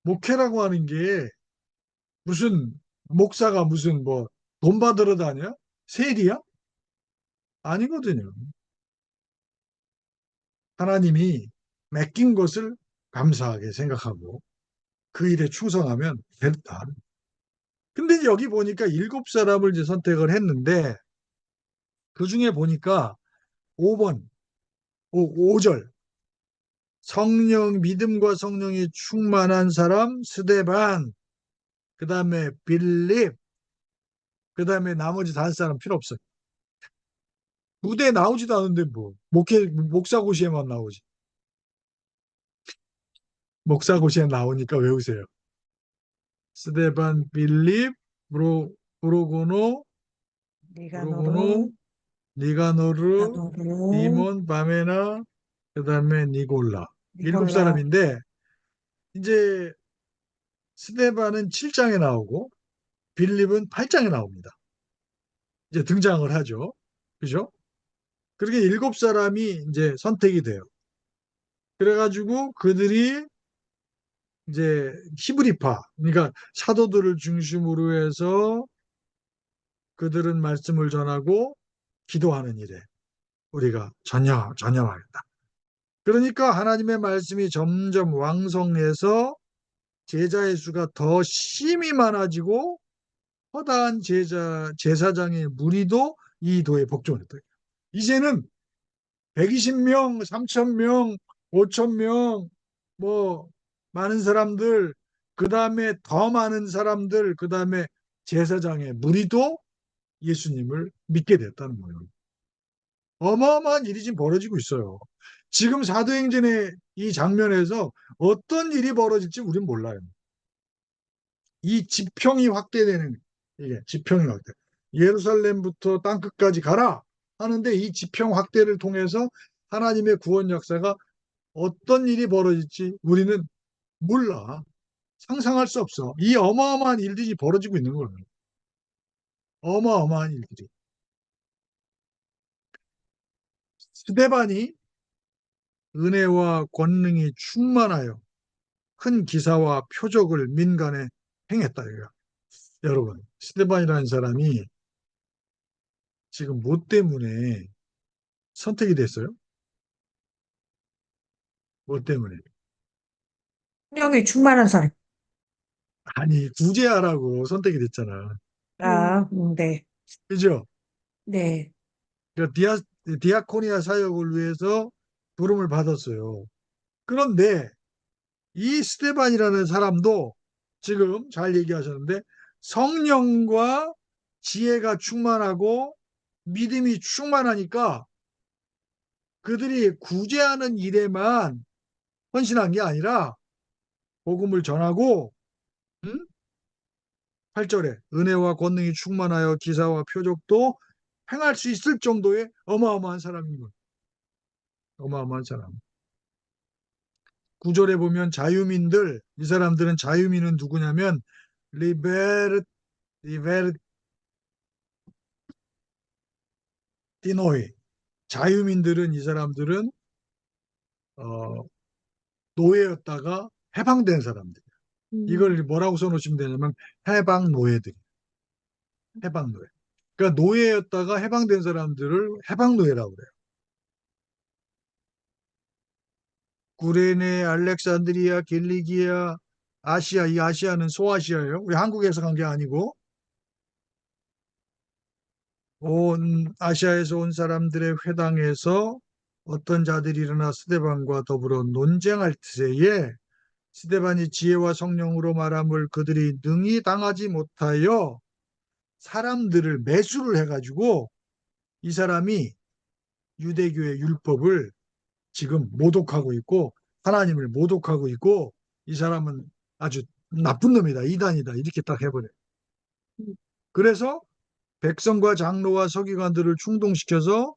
목회라고 하는 게 무슨 목사가 무슨 뭐 돈 받으러 다녀? 세리야? 아니거든요. 하나님이 맡긴 것을 감사하게 생각하고 그 일에 충성하면 됐다. 근데 여기 보니까 7사람을 이제 선택을 했는데 그 중에 보니까 5번, 5절 믿음과 성령이 충만한 사람 스데반, 그 다음에 빌립, 그 다음에 나머지 5사람 필요 없어요. 무대에 나오지도 않은데 뭐 목사고시에만 나오지. 목사고시에 나오니까 외우세요. 스데반, 빌립, 브로고노, 니가노르, 니가노르, 니가노르, 디몬, 바메나, 그 다음에 니골라. ニコラ、 7사람인데 이제 스데반은 7장에 나오고 빌립은 8장에 나옵니다. 이제 등장을 하죠. 그죠? 그렇게 7사람이 이제 선택이 돼요. 그래가지고 그들이 이제 히브리파, 그러니까 사도들을 중심으로 해서 그들은 말씀을 전하고 기도하는 일에 우리가 전념하겠다. 그러니까 하나님의 말씀이 점점 왕성해서 제자의 수가 더 심히 많아지고 허다한 제사장의 무리도 이 도에 복종했다. 이제는 120명, 3,000명, 5,000명, 뭐, 많은 사람들, 그 다음에 더 많은 사람들, 그 다음에 제사장의 무리도 예수님을 믿게 됐다는 거예요. 어마어마한 일이 지금 벌어지고 있어요. 지금 사도행전의 이 장면에서 어떤 일이 벌어질지 우리는 몰라요. 이 지평이 확대되는, 이게 지평이 확대. 예루살렘부터 땅끝까지 가라 하는데 이 지평 확대를 통해서 하나님의 구원 역사가 어떤 일이 벌어질지 우리는 몰라. 상상할 수 없어. 이 어마어마한 일들이 벌어지고 있는 거예요. 어마어마한 일들이. 스데반이 은혜와 권능이 충만하여 큰 기사와 표적을 민간에 행했다. 이거야. 여러분, 스데반이라는 사람이 지금 뭐 때문에 선택이 됐어요? 뭐 때문에? 성령이 충만한 사람. 아니, 구제하라고 선택이 됐잖아. 네. 그죠? 네. 그 디아코니아 사역을 위해서 부름을 받았어요. 그런데 이 스테반이라는 사람도 지금 잘 얘기하셨는데 성령과 지혜가 충만하고 믿음이 충만하니까 그들이 구제하는 일에만 헌신한 게 아니라 복음을 전하고, 음? 8절에 은혜와 권능이 충만하여 기사와 표적도 행할 수 있을 정도의 어마어마한 사람인 거예요. 어마어마한 사람. 9절에 보면 자유민들, 이 사람들은 자유민은 누구냐면 리베르 리베르티노이, 자유민들은 이 사람들은 어, 노예였다가 해방된 사람들. 이걸 뭐라고 써놓으시면 되냐면 해방 노예들, 해방 노예. 그러니까 노예였다가 해방된 사람들을 해방 노예라고 그래요. 구레네, 알렉산드리아, 길리기아, 아시아, 이 아시아는 소아시아예요. 우리 한국에서 간 게 아니고 온 아시아에서 온 사람들의 회당에서 어떤 자들이 일어나 스데반과 더불어 논쟁할 때에 스데반이 지혜와 성령으로 말함을 그들이 능히 당하지 못하여 사람들을 매수를 해가지고 이 사람이 유대교의 율법을 지금 모독하고 있고 하나님을 모독하고 있고 이 사람은 아주 나쁜 놈이다, 이단이다 이렇게 딱 해버려요. 그래서 백성과 장로와 서기관들을 충동시켜서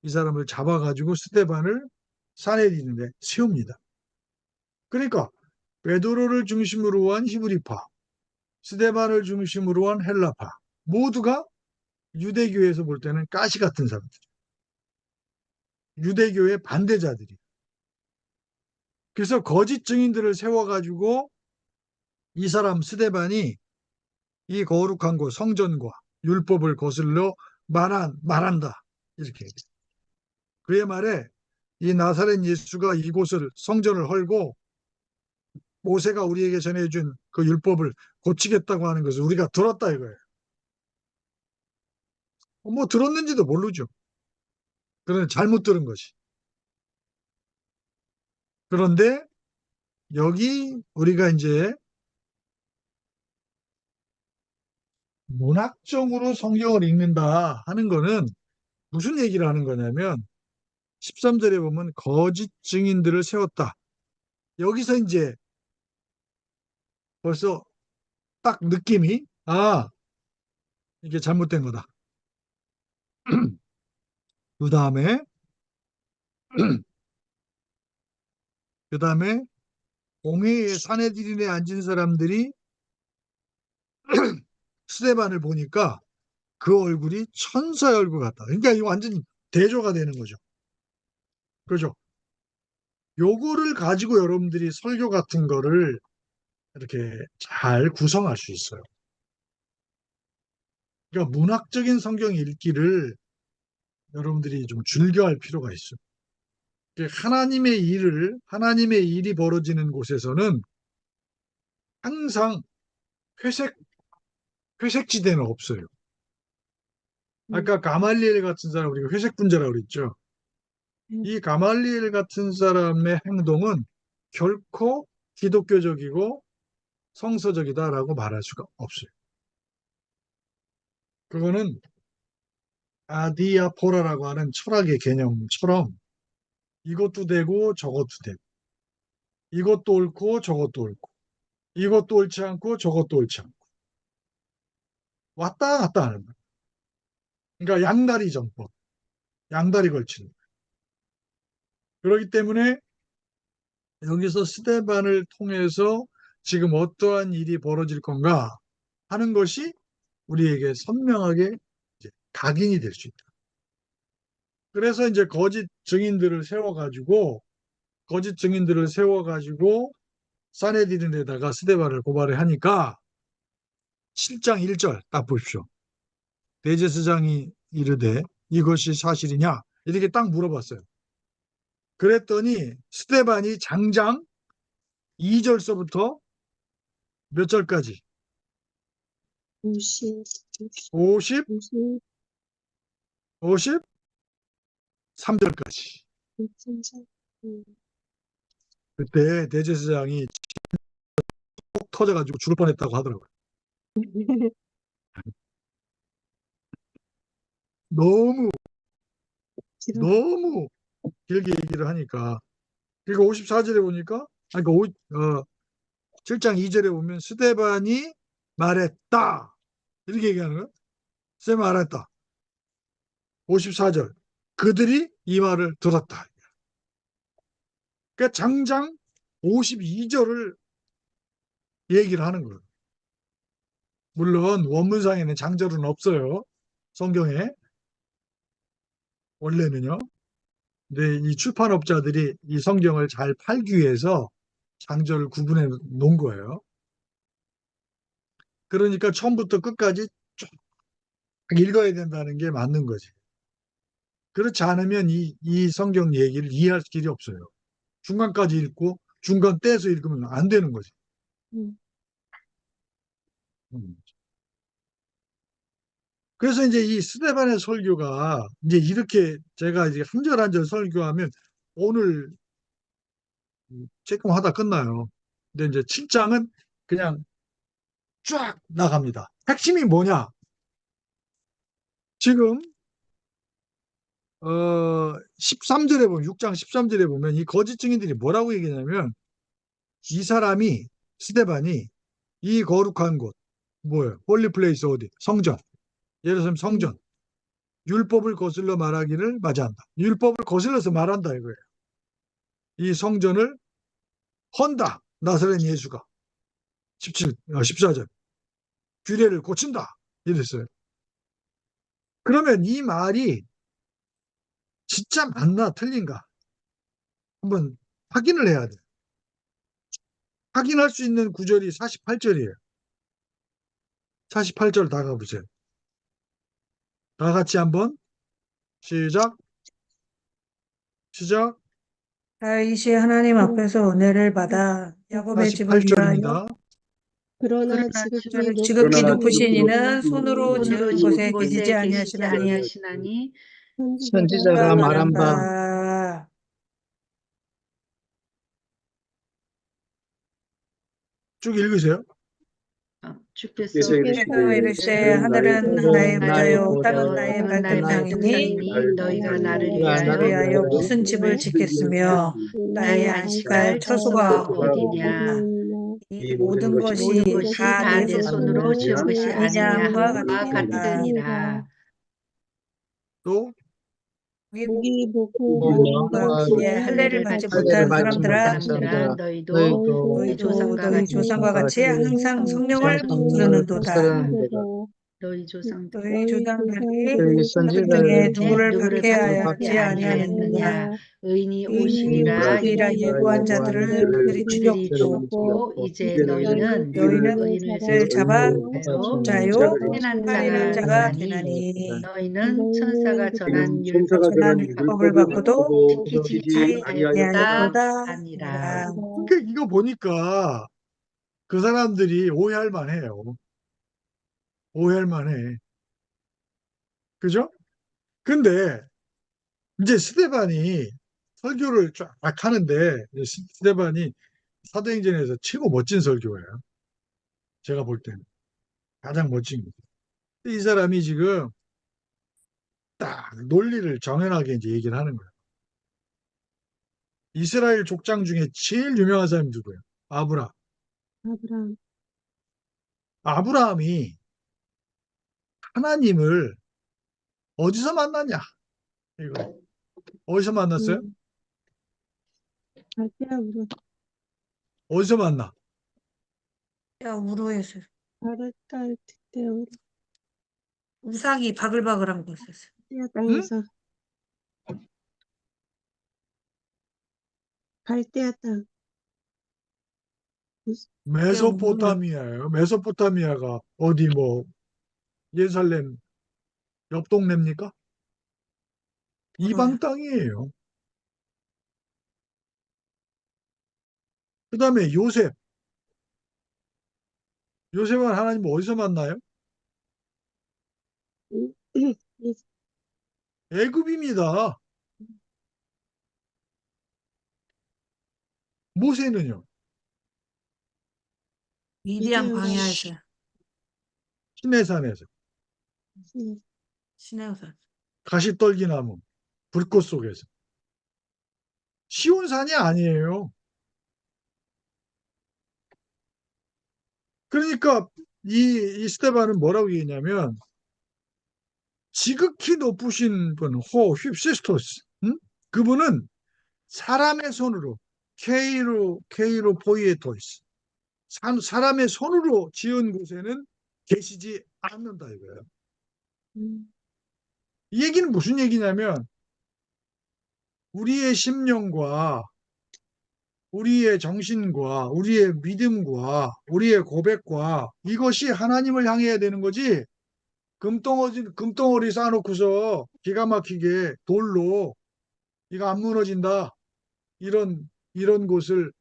이 사람을 잡아가지고 스데반을 사내리는데 세웁니다. 그러니까 베드로를 중심으로 한 히브리파, 스데반을 중심으로 한 헬라파 모두가 유대교에서 볼 때는 가시 같은 사람들, 유대교의 반대자들이. 그래서 거짓 증인들을 세워가지고 이 사람 스데반이 이 거룩한 곳 성전과 율법을 거슬러 말한다 이렇게. 그의 말에 이 나사렛 예수가 이곳을 성전을 헐고 모세가 우리에게 전해준 그 율법을 고치겠다고 하는 것을 우리가 들었다 이거예요. 뭐 들었는지도 모르죠. 그런데 잘못 들은 것이. 그런데 여기 우리가 이제 문학적으로 성경을 읽는다 하는 거는 무슨 얘기를 하는 거냐면 13절에 보면 거짓 증인들을 세웠다. 여기서 이제 벌써 딱 느낌이 이게 잘못된 거다. 그 다음에 그 다음에 공회의 사내들인에 앉은 사람들이 스데반을 보니까 그 얼굴이 천사의 얼굴 같다. 그러니까 이거 완전히 대조가 되는 거죠. 그죠? 요거를 가지고 여러분들이 설교 같은 거를 이렇게 잘 구성할 수 있어요. 그러니까 문학적인 성경 읽기를 여러분들이 좀 즐겨할 필요가 있어요. 하나님의 일이 벌어지는 곳에서는 항상 회색, 회색지대는 없어요. 아까 가말리엘 같은 사람, 우리가 회색 분자라고 그랬죠. 이 가말리엘 같은 사람의 행동은 결코 기독교적이고 성서적이다라고 말할 수가 없어요. 그거는 아디아포라라고 하는 철학의 개념처럼 이것도 되고 저것도 되고 이것도 옳고 저것도 옳고 이것도 옳지 않고 저것도 옳지 않고 왔다 갔다 하는 거예요. 그러니까 양다리 전법, 양다리 걸치는 거예요. 그렇기 때문에 여기서 스데반을 통해서 지금 어떠한 일이 벌어질 건가 하는 것이 우리에게 선명하게 이제 각인이 될 수 있다. 그래서 이제 거짓 증인들을 세워가지고 사네드린에다가 스데반을 고발을 하니까 7장 1절 딱 보십시오. 대제사장이 이르되 이것이 사실이냐? 이렇게 딱 물어봤어요. 그랬더니 스데반이 장장 2절서부터 몇 절까지? 50, 50, 50, 53절까지. 50, 그때 대제사장이 폭 터져가지고 죽을 뻔했다고 하더라고요. 너무 지금 너무 길게 얘기를 하니까. 그리고 54절에 보니까 아니 그러니까 7장 2절에 보면 스데반이 말했다. 이렇게 얘기하는 거예요. 스데반이 말했다. 54절. 그들이 이 말을 들었다. 그러니까 장장 52절을 얘기를 하는 거예요. 물론 원문상에는 장절은 없어요. 성경에. 원래는요. 근데 이 출판업자들이 이 성경을 잘 팔기 위해서 장절을 구분해 놓은 거예요. 그러니까 처음부터 끝까지 쭉 읽어야 된다는 게 맞는 거지. 그렇지 않으면 이 성경 얘기를 이해할 길이 없어요. 중간까지 읽고 중간 떼서 읽으면 안 되는 거지. 음, 음. 그래서 이제 이 스데반의 설교가 이제 이렇게 제가 이제 한 절 한 절 설교하면 오늘 조금 하다 끝나요. 근데 이제 7장은 그냥 쫙 나갑니다. 핵심이 뭐냐? 지금 13절에 보면 6장 13절에 보면 이 거짓 증인들이 뭐라고 얘기하냐면 이 사람이 스데반이 이 거룩한 곳 뭐예요? 홀리 플레이스 어디? 성전. 예루살렘 성전. 율법을 거슬러 말하기를 맞이한다. 율법을 거슬러서 말한다 이거예요. 이 성전을 헌다. 나사렛 예수가 14절. 규례를 고친다. 이랬어요. 그러면 이 말이 진짜 맞나 틀린가? 한번 확인을 해야 돼. 확인할 수 있는 구절이 48절이에요. 48절 다 가보세요. 다 같이 한번 시작. 다윗이 하나님 앞에서 은혜를 받아 야곱의 집을 위하여 48절입니다. 그러나 지극히 높으신 이는 이는 손으로 지은 곳에 계시지 아니하시나니 선지자가 말한 바 바 쭉 읽으세요. 주께서 그래서 이르시되 하늘은 나의 보좌요 땅은 나의 발등상이니 너희가 나를 나를 위하여 무슨 집을 짓겠으며 나의 안식할 처소가 어디냐. 이 모든 것이 다 내 손으로 지은 것이 아니냐와 같으니라. 또 보기 보고 모기가 기에 할례를 받지 못한 사람들아 사람들아 너희도 너희 조상과 같이 항상 성령을 부르는도다. 너희 조상들 너희 조상들이 그러기 사람 중에 선지자를 누구를 박해하지 아니하였느냐. 의인이 오시리라 오시리라 예고한 자들을 그들이 그들이 죽였고 죽고 이제 너희는 너희는 의인을 잡아 자요 해난 해난 자가 자가 되나니 너희는 천사가 전한 전한 율법을 받고도 지키지 지키지 아니하였다 아니하였다 하니라. 하니라. 그러니까 이거 보니까 그 사람들이 오해할 만해요. 오해할 만해. 그죠? 근데 이제 스데반이 설교를 쫙 하는데 스데반이 사도행전에서 최고 멋진 설교예요. 제가 볼 때는 가장 멋진 거. 이 사람이 지금 딱 논리를 정연하게 이제 얘기를 하는 거예요. 이스라엘 족장 중에 제일 유명한 사람이 누구예요? 아브라함. 아브라함. 아브라함이 하나님을 어디서 만났냐? 이거 어디서 만났어요? 갈대아우르. 어디서 만나? 야, 우로에서 갈대아우르. 우상이 바글바글한 곳에서. 갈대아 땅에서. 갈대아 땅. 메소포타미아예요. 메소포타미아가 어디 뭐 예루살렘 옆 동네입니까? 이방 땅이에요. 그 다음에 요셉. 요셉은 하나님 어디서 만나요? 애굽입니다. 모세는요? 미디안 미디안 광야에서. 시내산에서 시내산. 가시떨기나무 불꽃 속에서 쉬운 산이 아니에요. 그러니까 이 스테반은 뭐라고 얘기했냐면 지극히 높으신 분, 휩시스토스. 그분은 사람의 손으로 케이로 포이에토이스. 사람의 손으로 지은 곳에는 계시지 않는다 이거예요. 이 얘기는 무슨 얘기냐면 우리의 심령과 우리의 정신과 우리의 믿음과 우리의 고백과 이것이 하나님을 향해야 되는 거지. 금덩어리 쌓아놓고서 기가 막히게 돌로 이거 안 무너진다. 이런 곳을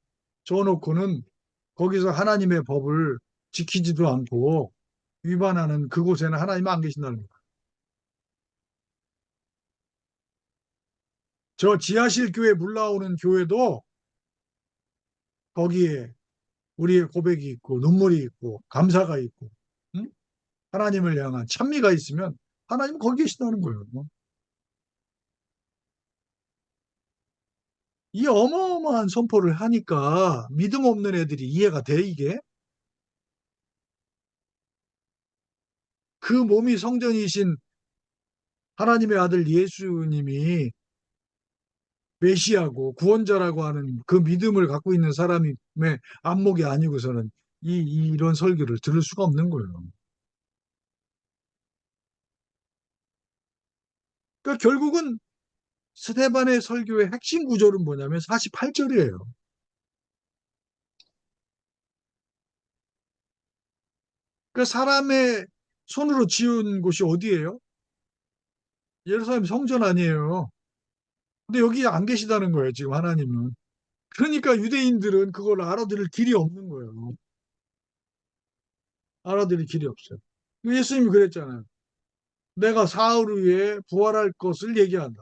줘놓고는 거기서 하나님의 법을 지키지도 않고 위반하는 그곳에는 하나님 안 계신다는 거예요. 저 지하실 교회 물 나오는 교회도 거기에 우리의 고백이 있고 눈물이 있고 감사가 있고 응? 하나님을 향한 찬미가 있으면 하나님 거기 계시다는 거예요. 이 어마어마한 선포를 하니까 믿음 없는 애들이 이해가 돼 이게? 그 몸이 성전이신 하나님의 아들 예수님이 메시아고 구원자라고 하는 그 믿음을 갖고 있는 사람의 안목이 아니고서는 이런 설교를 들을 수가 없는 거예요. 그러니까 결국은 스데반의 설교의 핵심 구절은 뭐냐면 48절이에요. 그러니까 사람의 손으로 지은 곳이 어디예요? 예루살렘 성전 아니에요. 근데 여기 안 계시다는 거예요, 지금 하나님은. 그러니까 유대인들은 그걸 알아들을 길이 없는 거예요. 알아들을 길이 없어요. 예수님이 그랬잖아요. 내가 사흘 후에 부활할 것을 얘기한다.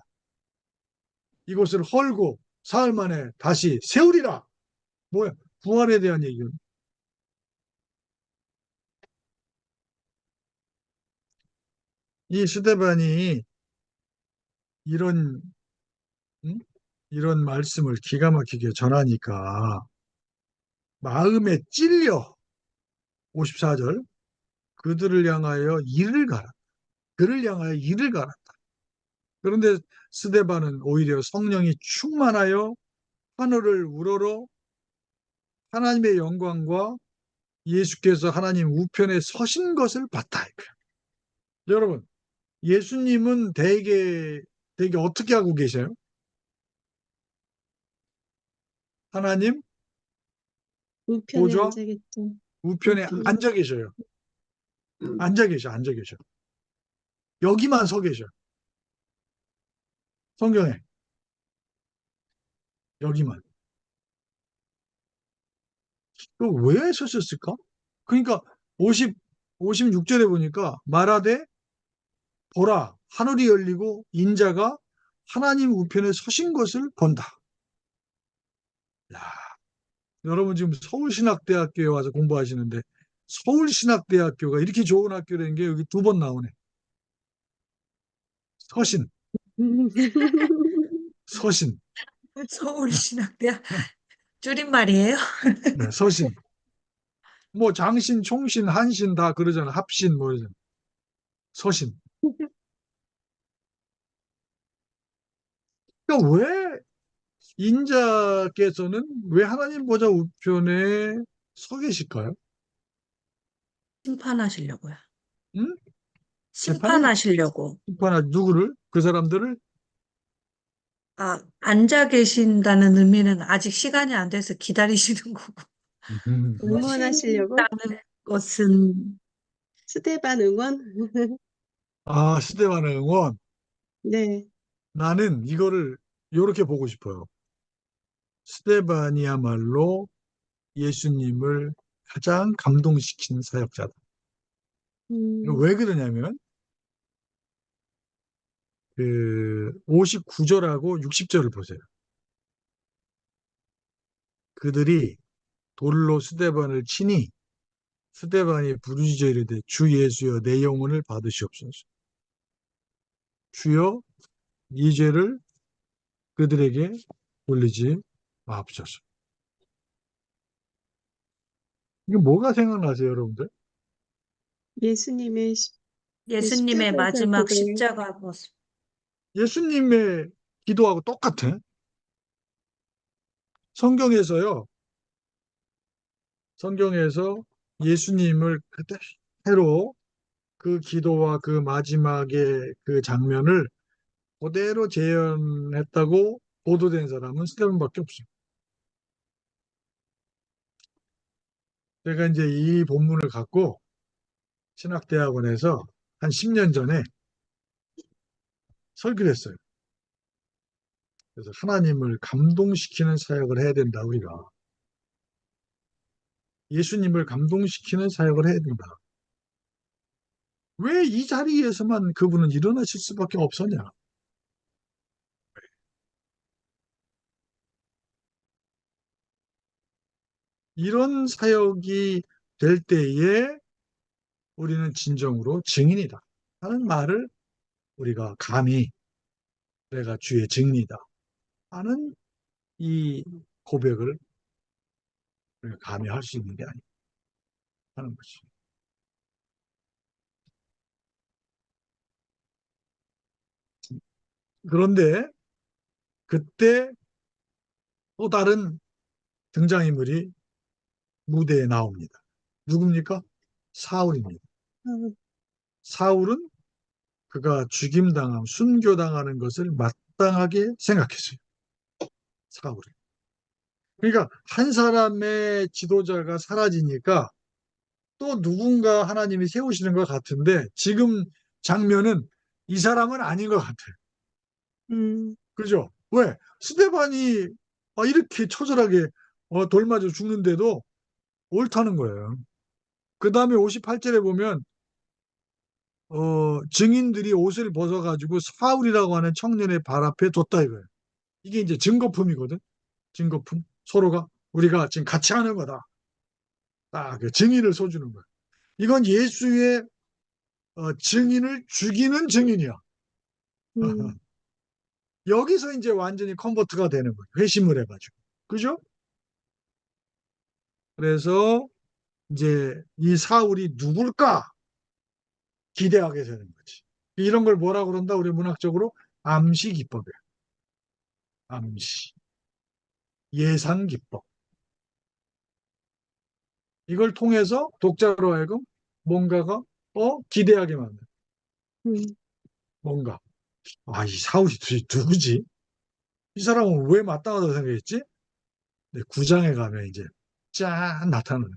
이것을 헐고 사흘 만에 다시 세우리라. 뭐야? 부활에 대한 얘기예요. 이 스데반이 이런 이런 말씀을 기가 막히게 전하니까 마음에 찔려 54절 그들을 향하여 이를 갈아 그를 향하여 이를 갈았다. 그런데 스데반은 오히려 성령이 충만하여 하늘을 우러러 하나님의 영광과 예수께서 하나님 우편에 서신 것을 봤다. 여러분, 예수님은 되게 어떻게 하고 계셔요? 하나님 우편에 보좌 앉아겠죠. 우편에 앉아 계셔요. 앉아 계셔. 여기만 서 계셔. 성경에 여기만. 왜 서셨을까? 그러니까 56절에 보니까 말하되 보라 하늘이 열리고 인자가 하나님 우편에 서신 것을 본다. 야, 여러분 지금 서울신학대학교에 와서 공부하시는데 서울신학대학교가 이렇게 좋은 학교라는 게 여기 2번 나오네. 서신, 서신, 서울신학대학 줄임말이에요? 네, 서신. 뭐 장신, 총신, 한신 다 그러잖아. 합신 뭐 이러잖아. 서신. 그러니까 왜 인자께서는 왜 하나님 보좌 우편에 서 계실까요? 심판하시려고요. 응? 재판을 심판하시려고. 심판하 누구를? 그 사람들을? 아, 앉아 계신다는 의미는 아직 시간이 안 돼서 기다리시는 거고. 응원하시려고? 서신다는 것은 스테반 응원? 아, 스데반의 응원. 네. 나는 이거를 이렇게 보고 싶어요. 스데반이야말로 예수님을 가장 감동시킨 사역자다. 왜 그러냐면 그 59절하고 60절을 보세요. 그들이 돌로 스데반을 치니 스데반이 부르짖어 이르되 주 예수여 내 영혼을 받으시옵소서. 주여 이 죄를 그들에게 돌리지 마옵소서. 이게 뭐가 생각나세요, 여러분들? 예수님의 예수님의 십자가에서의 마지막 고백. 십자가 모습. 예수님의 기도하고 똑같아. 성경에서요. 성경에서 예수님을 그대로 그 기도와 그 마지막의 그 장면을 그대로 재현했다고 보도된 사람은 스테반밖에 없어요. 제가 이제 이 본문을 갖고 신학대학원에서 한 10년 전에 설교를 했어요. 그래서 하나님을 감동시키는 사역을 해야 된다, 우리가. 예수님을 감동시키는 사역을 해야 된다. 왜 이 자리에서만 그분은 일어나실 수밖에 없었냐? 이런 사역이 될 때에 우리는 진정으로 증인이다 하는 말을 우리가 감히 내가 주의 증인이다 하는 이 고백을 우리가 감히 할 수 있는 게 아니다 하는 것이. 그런데 그때 또 다른 등장인물이 무대에 나옵니다. 누굽니까? 사울입니다. 어, 사울은 그가 죽임당함, 순교당하는 것을 마땅하게 생각했어요. 사울은. 그러니까 한 사람의 지도자가 사라지니까 또 누군가 하나님이 세우시는 것 같은데 지금 장면은 이 사람은 아닌 것 같아요. 음, 그죠? 왜? 스데반이 이렇게 처절하게 돌 맞아 죽는데도 옳다는 거예요. 그 다음에 58절에 보면 증인들이 옷을 벗어가지고 사울이라고 하는 청년의 발 앞에 뒀다 이거예요. 이게 이제 증거품이거든. 증거품. 서로가 우리가 지금 같이 하는 거다. 딱 그 증인을 써주는 거예요. 이건 예수의 증인을 죽이는 증인이야. 음, 여기서 이제 완전히 컨버트가 되는 거예요. 회심을 해가지고. 그죠? 그래서 이제 이 사울이 누굴까 기대하게 되는 거지. 이런 걸 뭐라 그런다? 우리 문학적으로 암시 기법이에요. 암시. 예상 기법. 이걸 통해서 독자로 하여금 뭔가가 기대하게 만든 음, 뭔가. 이 사울이 도대체 누구지? 이 사람은 왜 마땅하다고 생각했지? 네, 9장에 가면 이제 짠 나타나는.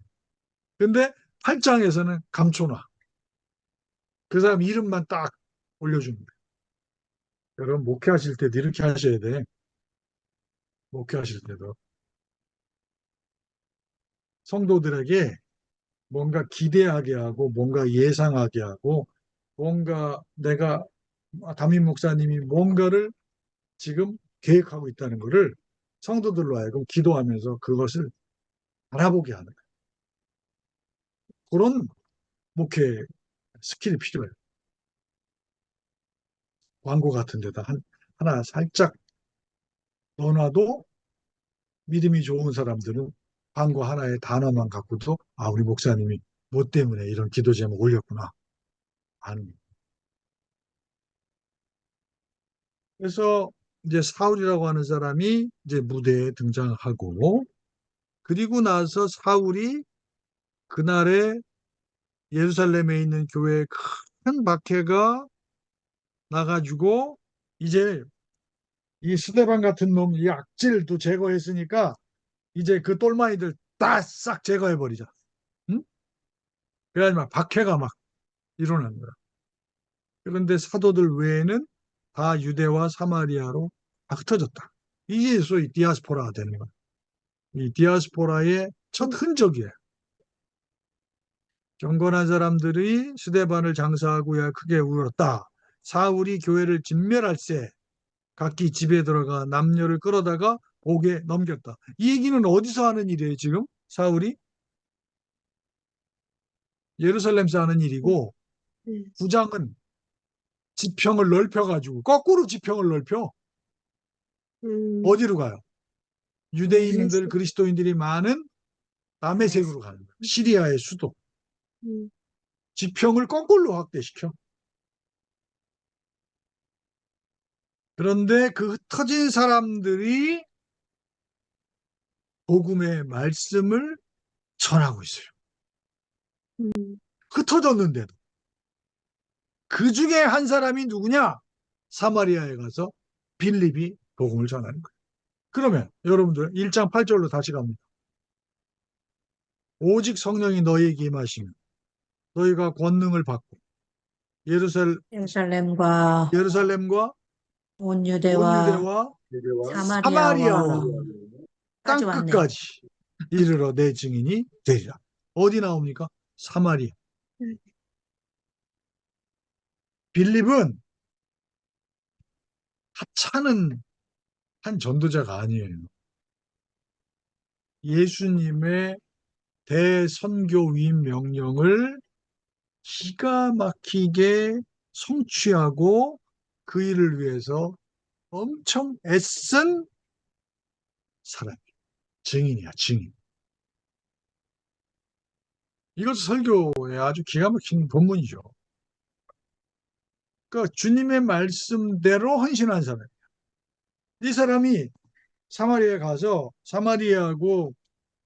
근데 8장에서는 감초나. 그 사람 이름만 딱 올려주는 거예요. 여러분 목회하실 때도 이렇게 하셔야 돼. 목회하실 때도. 성도들에게 뭔가 기대하게 하고 뭔가 예상하게 하고 뭔가 내가 담임 목사님이 뭔가를 지금 계획하고 있다는 것을 성도들로 하여금 기도하면서 그것을 알아보게 하는 거예요. 그런 목회 스킬이 필요해요. 광고 같은 데다 하나 살짝 넣어놔도 믿음이 좋은 사람들은 광고 하나의 단어만 갖고도 아, 우리 목사님이 뭐 때문에 이런 기도 제목 올렸구나 하는. 그래서 이제 사울이라고 하는 사람이 이제 무대에 등장하고 그리고 나서 사울이 그날에 예루살렘에 있는 교회에 큰 박해가 나가지고 이제 이 스데반 같은 놈, 이 악질도 제거했으니까 이제 그 똘마니들 다 싹 제거해버리자. 응? 그래가지고 막 박해가 막 일어난 거야. 그런데 사도들 외에는 다 유대와 사마리아로 다 흩어졌다. 이게 소위 디아스포라가 되는 거야. 이 디아스포라의 첫 흔적이에요. 경건한 사람들이 스데반을 장사하고야 크게 울었다. 사울이 교회를 진멸할세 각기 집에 들어가 남녀를 끌어다가 옥에 넘겼다. 이 얘기는 어디서 하는 일이에요, 지금? 사울이? 예루살렘에서 하는 일이고, 네. 구장은 지평을 넓혀가지고, 거꾸로 지평을 넓혀. 어디로 가요? 유대인들, 그리스도인들이 많은 다메섹으로 가는 거예요. 시리아의 수도. 음, 지평을 거꾸로 확대시켜. 그런데 그 흩어진 사람들이 복음의 말씀을 전하고 있어요. 흩어졌는데도. 그 중에 한 사람이 누구냐? 사마리아에 가서 빌립이 복음을 전하는 거예요. 그러면 여러분들 1장 8절로 다시 갑니다. 오직 성령이 너희에게 임하시면 너희가 권능을 받고 예루살렘과 예루살렘과 온 온 유대와 유대와 사마리아와 사마리아와 까지 왔네. 땅끝까지 이르러 내 증인이 되리라. 어디 나옵니까? 사마리아. 빌립은 하찮은 한 전도자가 아니에요. 예수님의 대선교위임 명령을 기가 막히게 성취하고 그 일을 위해서 엄청 애쓴 사람. 증인이야, 증인. 이것도 설교의 아주 기가 막힌 본문이죠. 그러니까 주님의 말씀대로 헌신한 사람. 이 사람이 사마리아에 가서 사마리아하고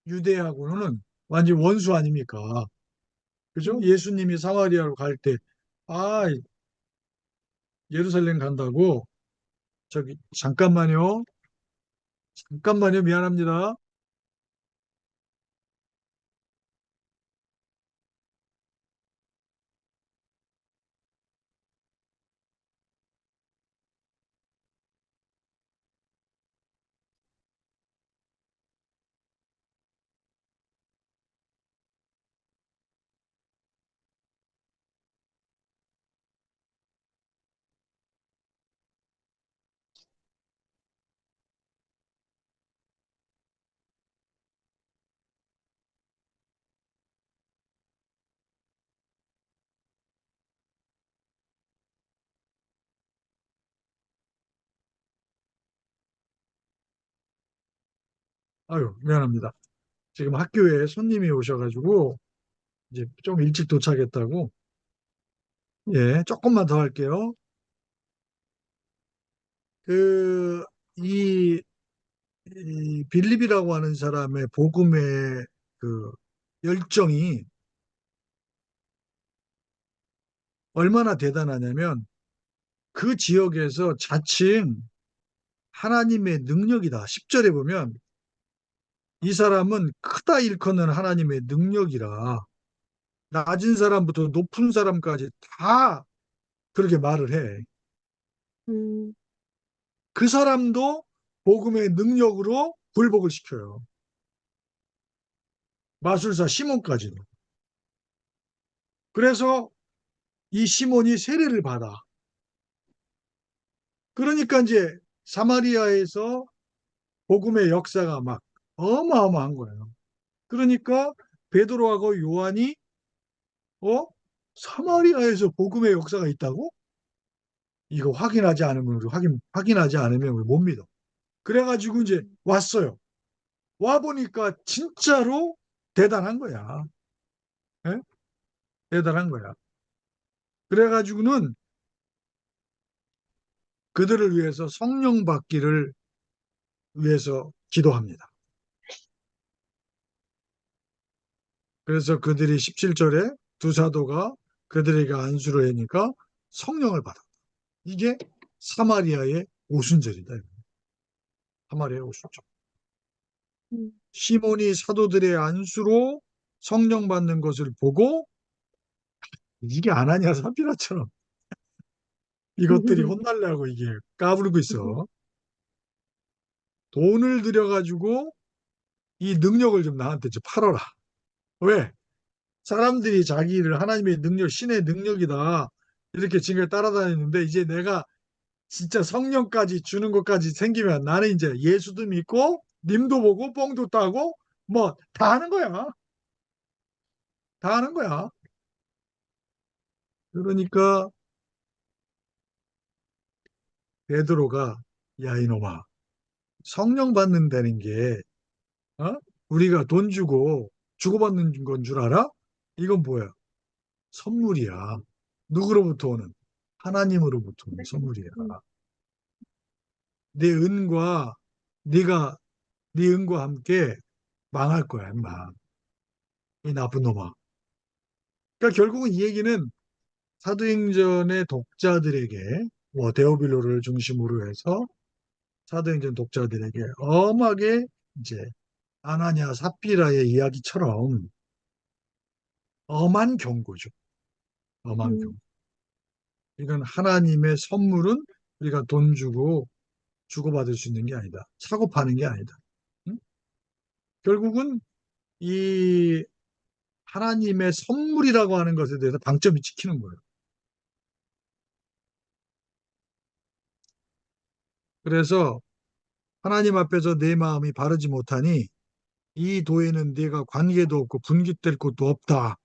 유대하고는 완전 원수 아닙니까? 그죠? 예수님이 사마리아로 갈 때, 아, 예루살렘 간다고, 저기, 잠깐만요. 잠깐만요. 미안합니다. 아유, 미안합니다. 지금 학교에 손님이 오셔가지고, 이제 좀 일찍 도착했다고. 예, 조금만 더 할게요. 그, 이, 이 빌립이라고 하는 사람의 복음의 그 열정이 얼마나 대단하냐면 그 지역에서 자칭 하나님의 능력이다. 10절에 보면 이 사람은 크다 일컫는 하나님의 능력이라 낮은 사람부터 높은 사람까지 다 그렇게 말을 해. 음, 그 사람도 복음의 능력으로 굴복을 시켜요. 마술사 시몬까지도. 그래서 이 시몬이 세례를 받아. 그러니까 이제 사마리아에서 복음의 역사가 막 어마어마한 거예요. 그러니까 베드로하고 요한이 사마리아에서 복음의 역사가 있다고? 이거 확인하지 않으면 우리 못 믿어. 그래가지고 이제 왔어요. 와 보니까 진짜로 대단한 거야. 예? 대단한 거야. 그래가지고는 그들을 위해서 성령 받기를 위해서 기도합니다. 그래서 그들이 17절에 두 사도가 그들에게 안수를 하니까 성령을 받았다. 이게 사마리아의 오순절이다. 사마리아의 오순절. 음, 시몬이 사도들의 안수로 성령 받는 것을 보고 이게 아나니아 삽비라처럼 이것들이 혼날려고 이게 까불고 있어. 돈을 들여가지고 이 능력을 좀 나한테 좀 팔아라. 왜? 사람들이 자기를 하나님의 능력, 신의 능력이다. 이렇게 지금 따라다니는데 이제 내가 진짜 성령까지 주는 것까지 생기면 나는 이제 예수도 믿고 님도 보고 뽕도 따고 뭐 다 하는 거야. 다 하는 거야. 그러니까 베드로가 야 이놈아 성령 받는다는 게 어? 우리가 돈 주고 주고받는 건 줄 알아? 이건 뭐야? 선물이야. 누구로부터 오는? 하나님으로부터 오는 선물이야. 내 은과 네가 네 은과 함께 망할 거야, 임마. 이 나쁜 놈아. 그러니까 결국은 이 얘기는 사도행전의 독자들에게 뭐 데오빌로를 중심으로 해서 사도행전 독자들에게 엄하게 이제 아나니아 삽비라의 이야기처럼 엄한 경고죠. 엄한 경고. 이건 하나님의 선물은 우리가 돈 주고 주고받을 수 있는 게 아니다. 사고 파는 게 아니다. 응? 결국은 이 하나님의 선물이라고 하는 것에 대해서 방점이 찍히는 거예요. 그래서 하나님 앞에서 내 마음이 바르지 못하니 이 도에는 네가 관계도 없고 분깃될 곳도 없다.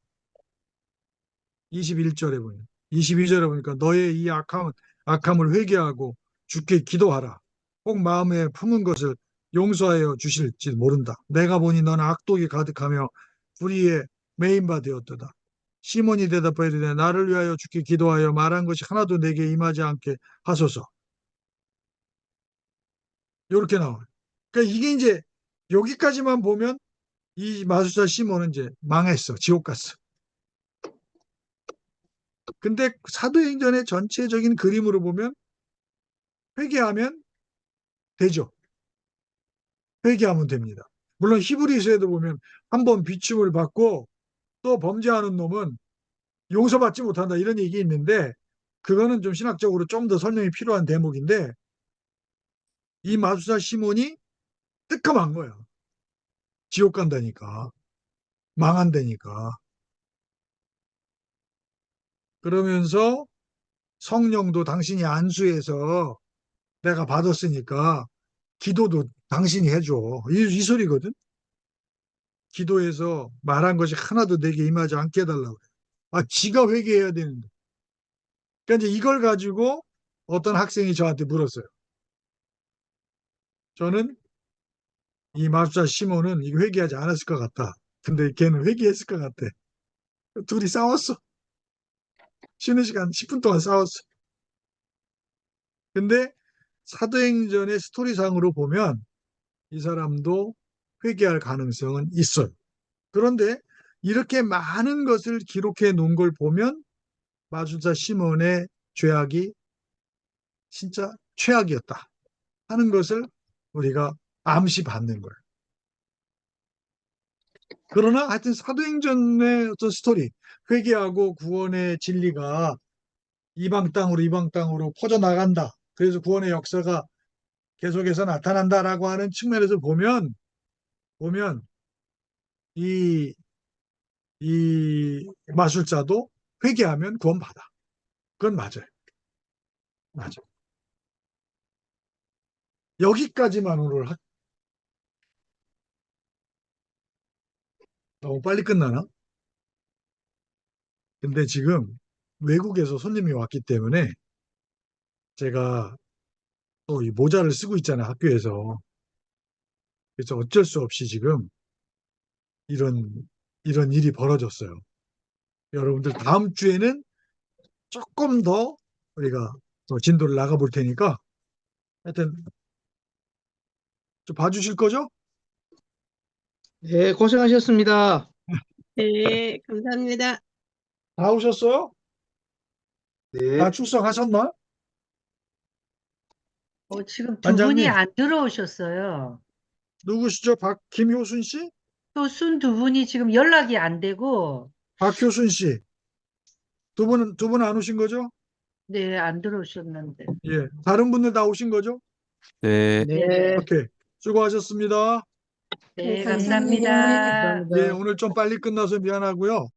21절에 보면 22절에 보니까 너의 이 악함을 회개하고 주께 기도하라. 꼭 마음에 품은 것을 용서하여 주실지 모른다. 내가 보니 너는 악독이 가득하며 불의에 메인 바 되었도다. 시몬이 대답하여 이르되 나를 위하여 주께 기도하여 말한 것이 하나도 내게 임하지 않게 하소서. 이렇게 나와요. 그러니까 이게 이제 여기까지만 보면 이 마술사 시몬은 이제 망했어. 지옥 갔어. 근데 사도행전의 전체적인 그림으로 보면 회개하면 되죠. 회개하면 됩니다. 물론 히브리서에도 보면 한 번 비춤을 받고 또 범죄하는 놈은 용서받지 못한다 이런 얘기 있는데 그거는 좀 신학적으로 좀 더 설명이 필요한 대목인데 이 마술사 시몬이 뜨끔한 거야. 지옥 간다니까. 망한다니까. 그러면서 성령도 당신이 안수해서 내가 받았으니까 기도도 당신이 해줘. 이 소리거든. 기도해서 말한 것이 하나도 내게 임하지 않게 해달라고 그래. 아, 지가 회개해야 되는데. 그러니까 이제 이걸 가지고 어떤 학생이 저한테 물었어요. 저는 이 마술사 시몬은 이거 회개하지 않았을 것 같다. 근데 걔는 회개했을 것 같아. 둘이 싸웠어. 쉬는 시간 10분 동안 싸웠어. 근데 사도행전의 스토리상으로 보면 이 사람도 회개할 가능성은 있어요. 그런데 이렇게 많은 것을 기록해 놓은 걸 보면 마술사 시몬의 죄악이 진짜 최악이었다 하는 것을 우리가 암시 받는 거예요. 그러나 하여튼 사도행전의 어떤 스토리, 회개하고 구원의 진리가 이방 땅으로 퍼져나간다. 그래서 구원의 역사가 계속해서 나타난다라고 하는 측면에서 보면 이, 이 마술자도 회개하면 구원받아. 그건 맞아요. 맞아. 여기까지만 오늘 너무 빨리 끝나나? 근데 지금 외국에서 손님이 왔기 때문에 제가 또 이 모자를 쓰고 있잖아요, 학교에서. 그래서 어쩔 수 없이 지금 이런 일이 벌어졌어요. 여러분들 다음 주에는 조금 더 우리가 더 진도를 나가 볼 테니까 하여튼 좀 봐주실 거죠? 네, 고생하셨습니다. 네, 감사합니다. 다 오셨어요? 다 출석하셨나? 지금 두 분이 반장님, 안 들어오셨어요. 누구시죠? 김효순 씨? 교순 두 분이 지금 연락이 안 되고, 박효순 씨. 두 분은 안 오신 거죠? 네, 안 들어오셨는데. 예. 다른 분들 다 오신 거죠? 네. 네, 오케이. 수고하셨습니다. 네, 감사합니다. 감사합니다. 감사합니다. 예, 오늘 좀 빨리 끝나서 미안하고요.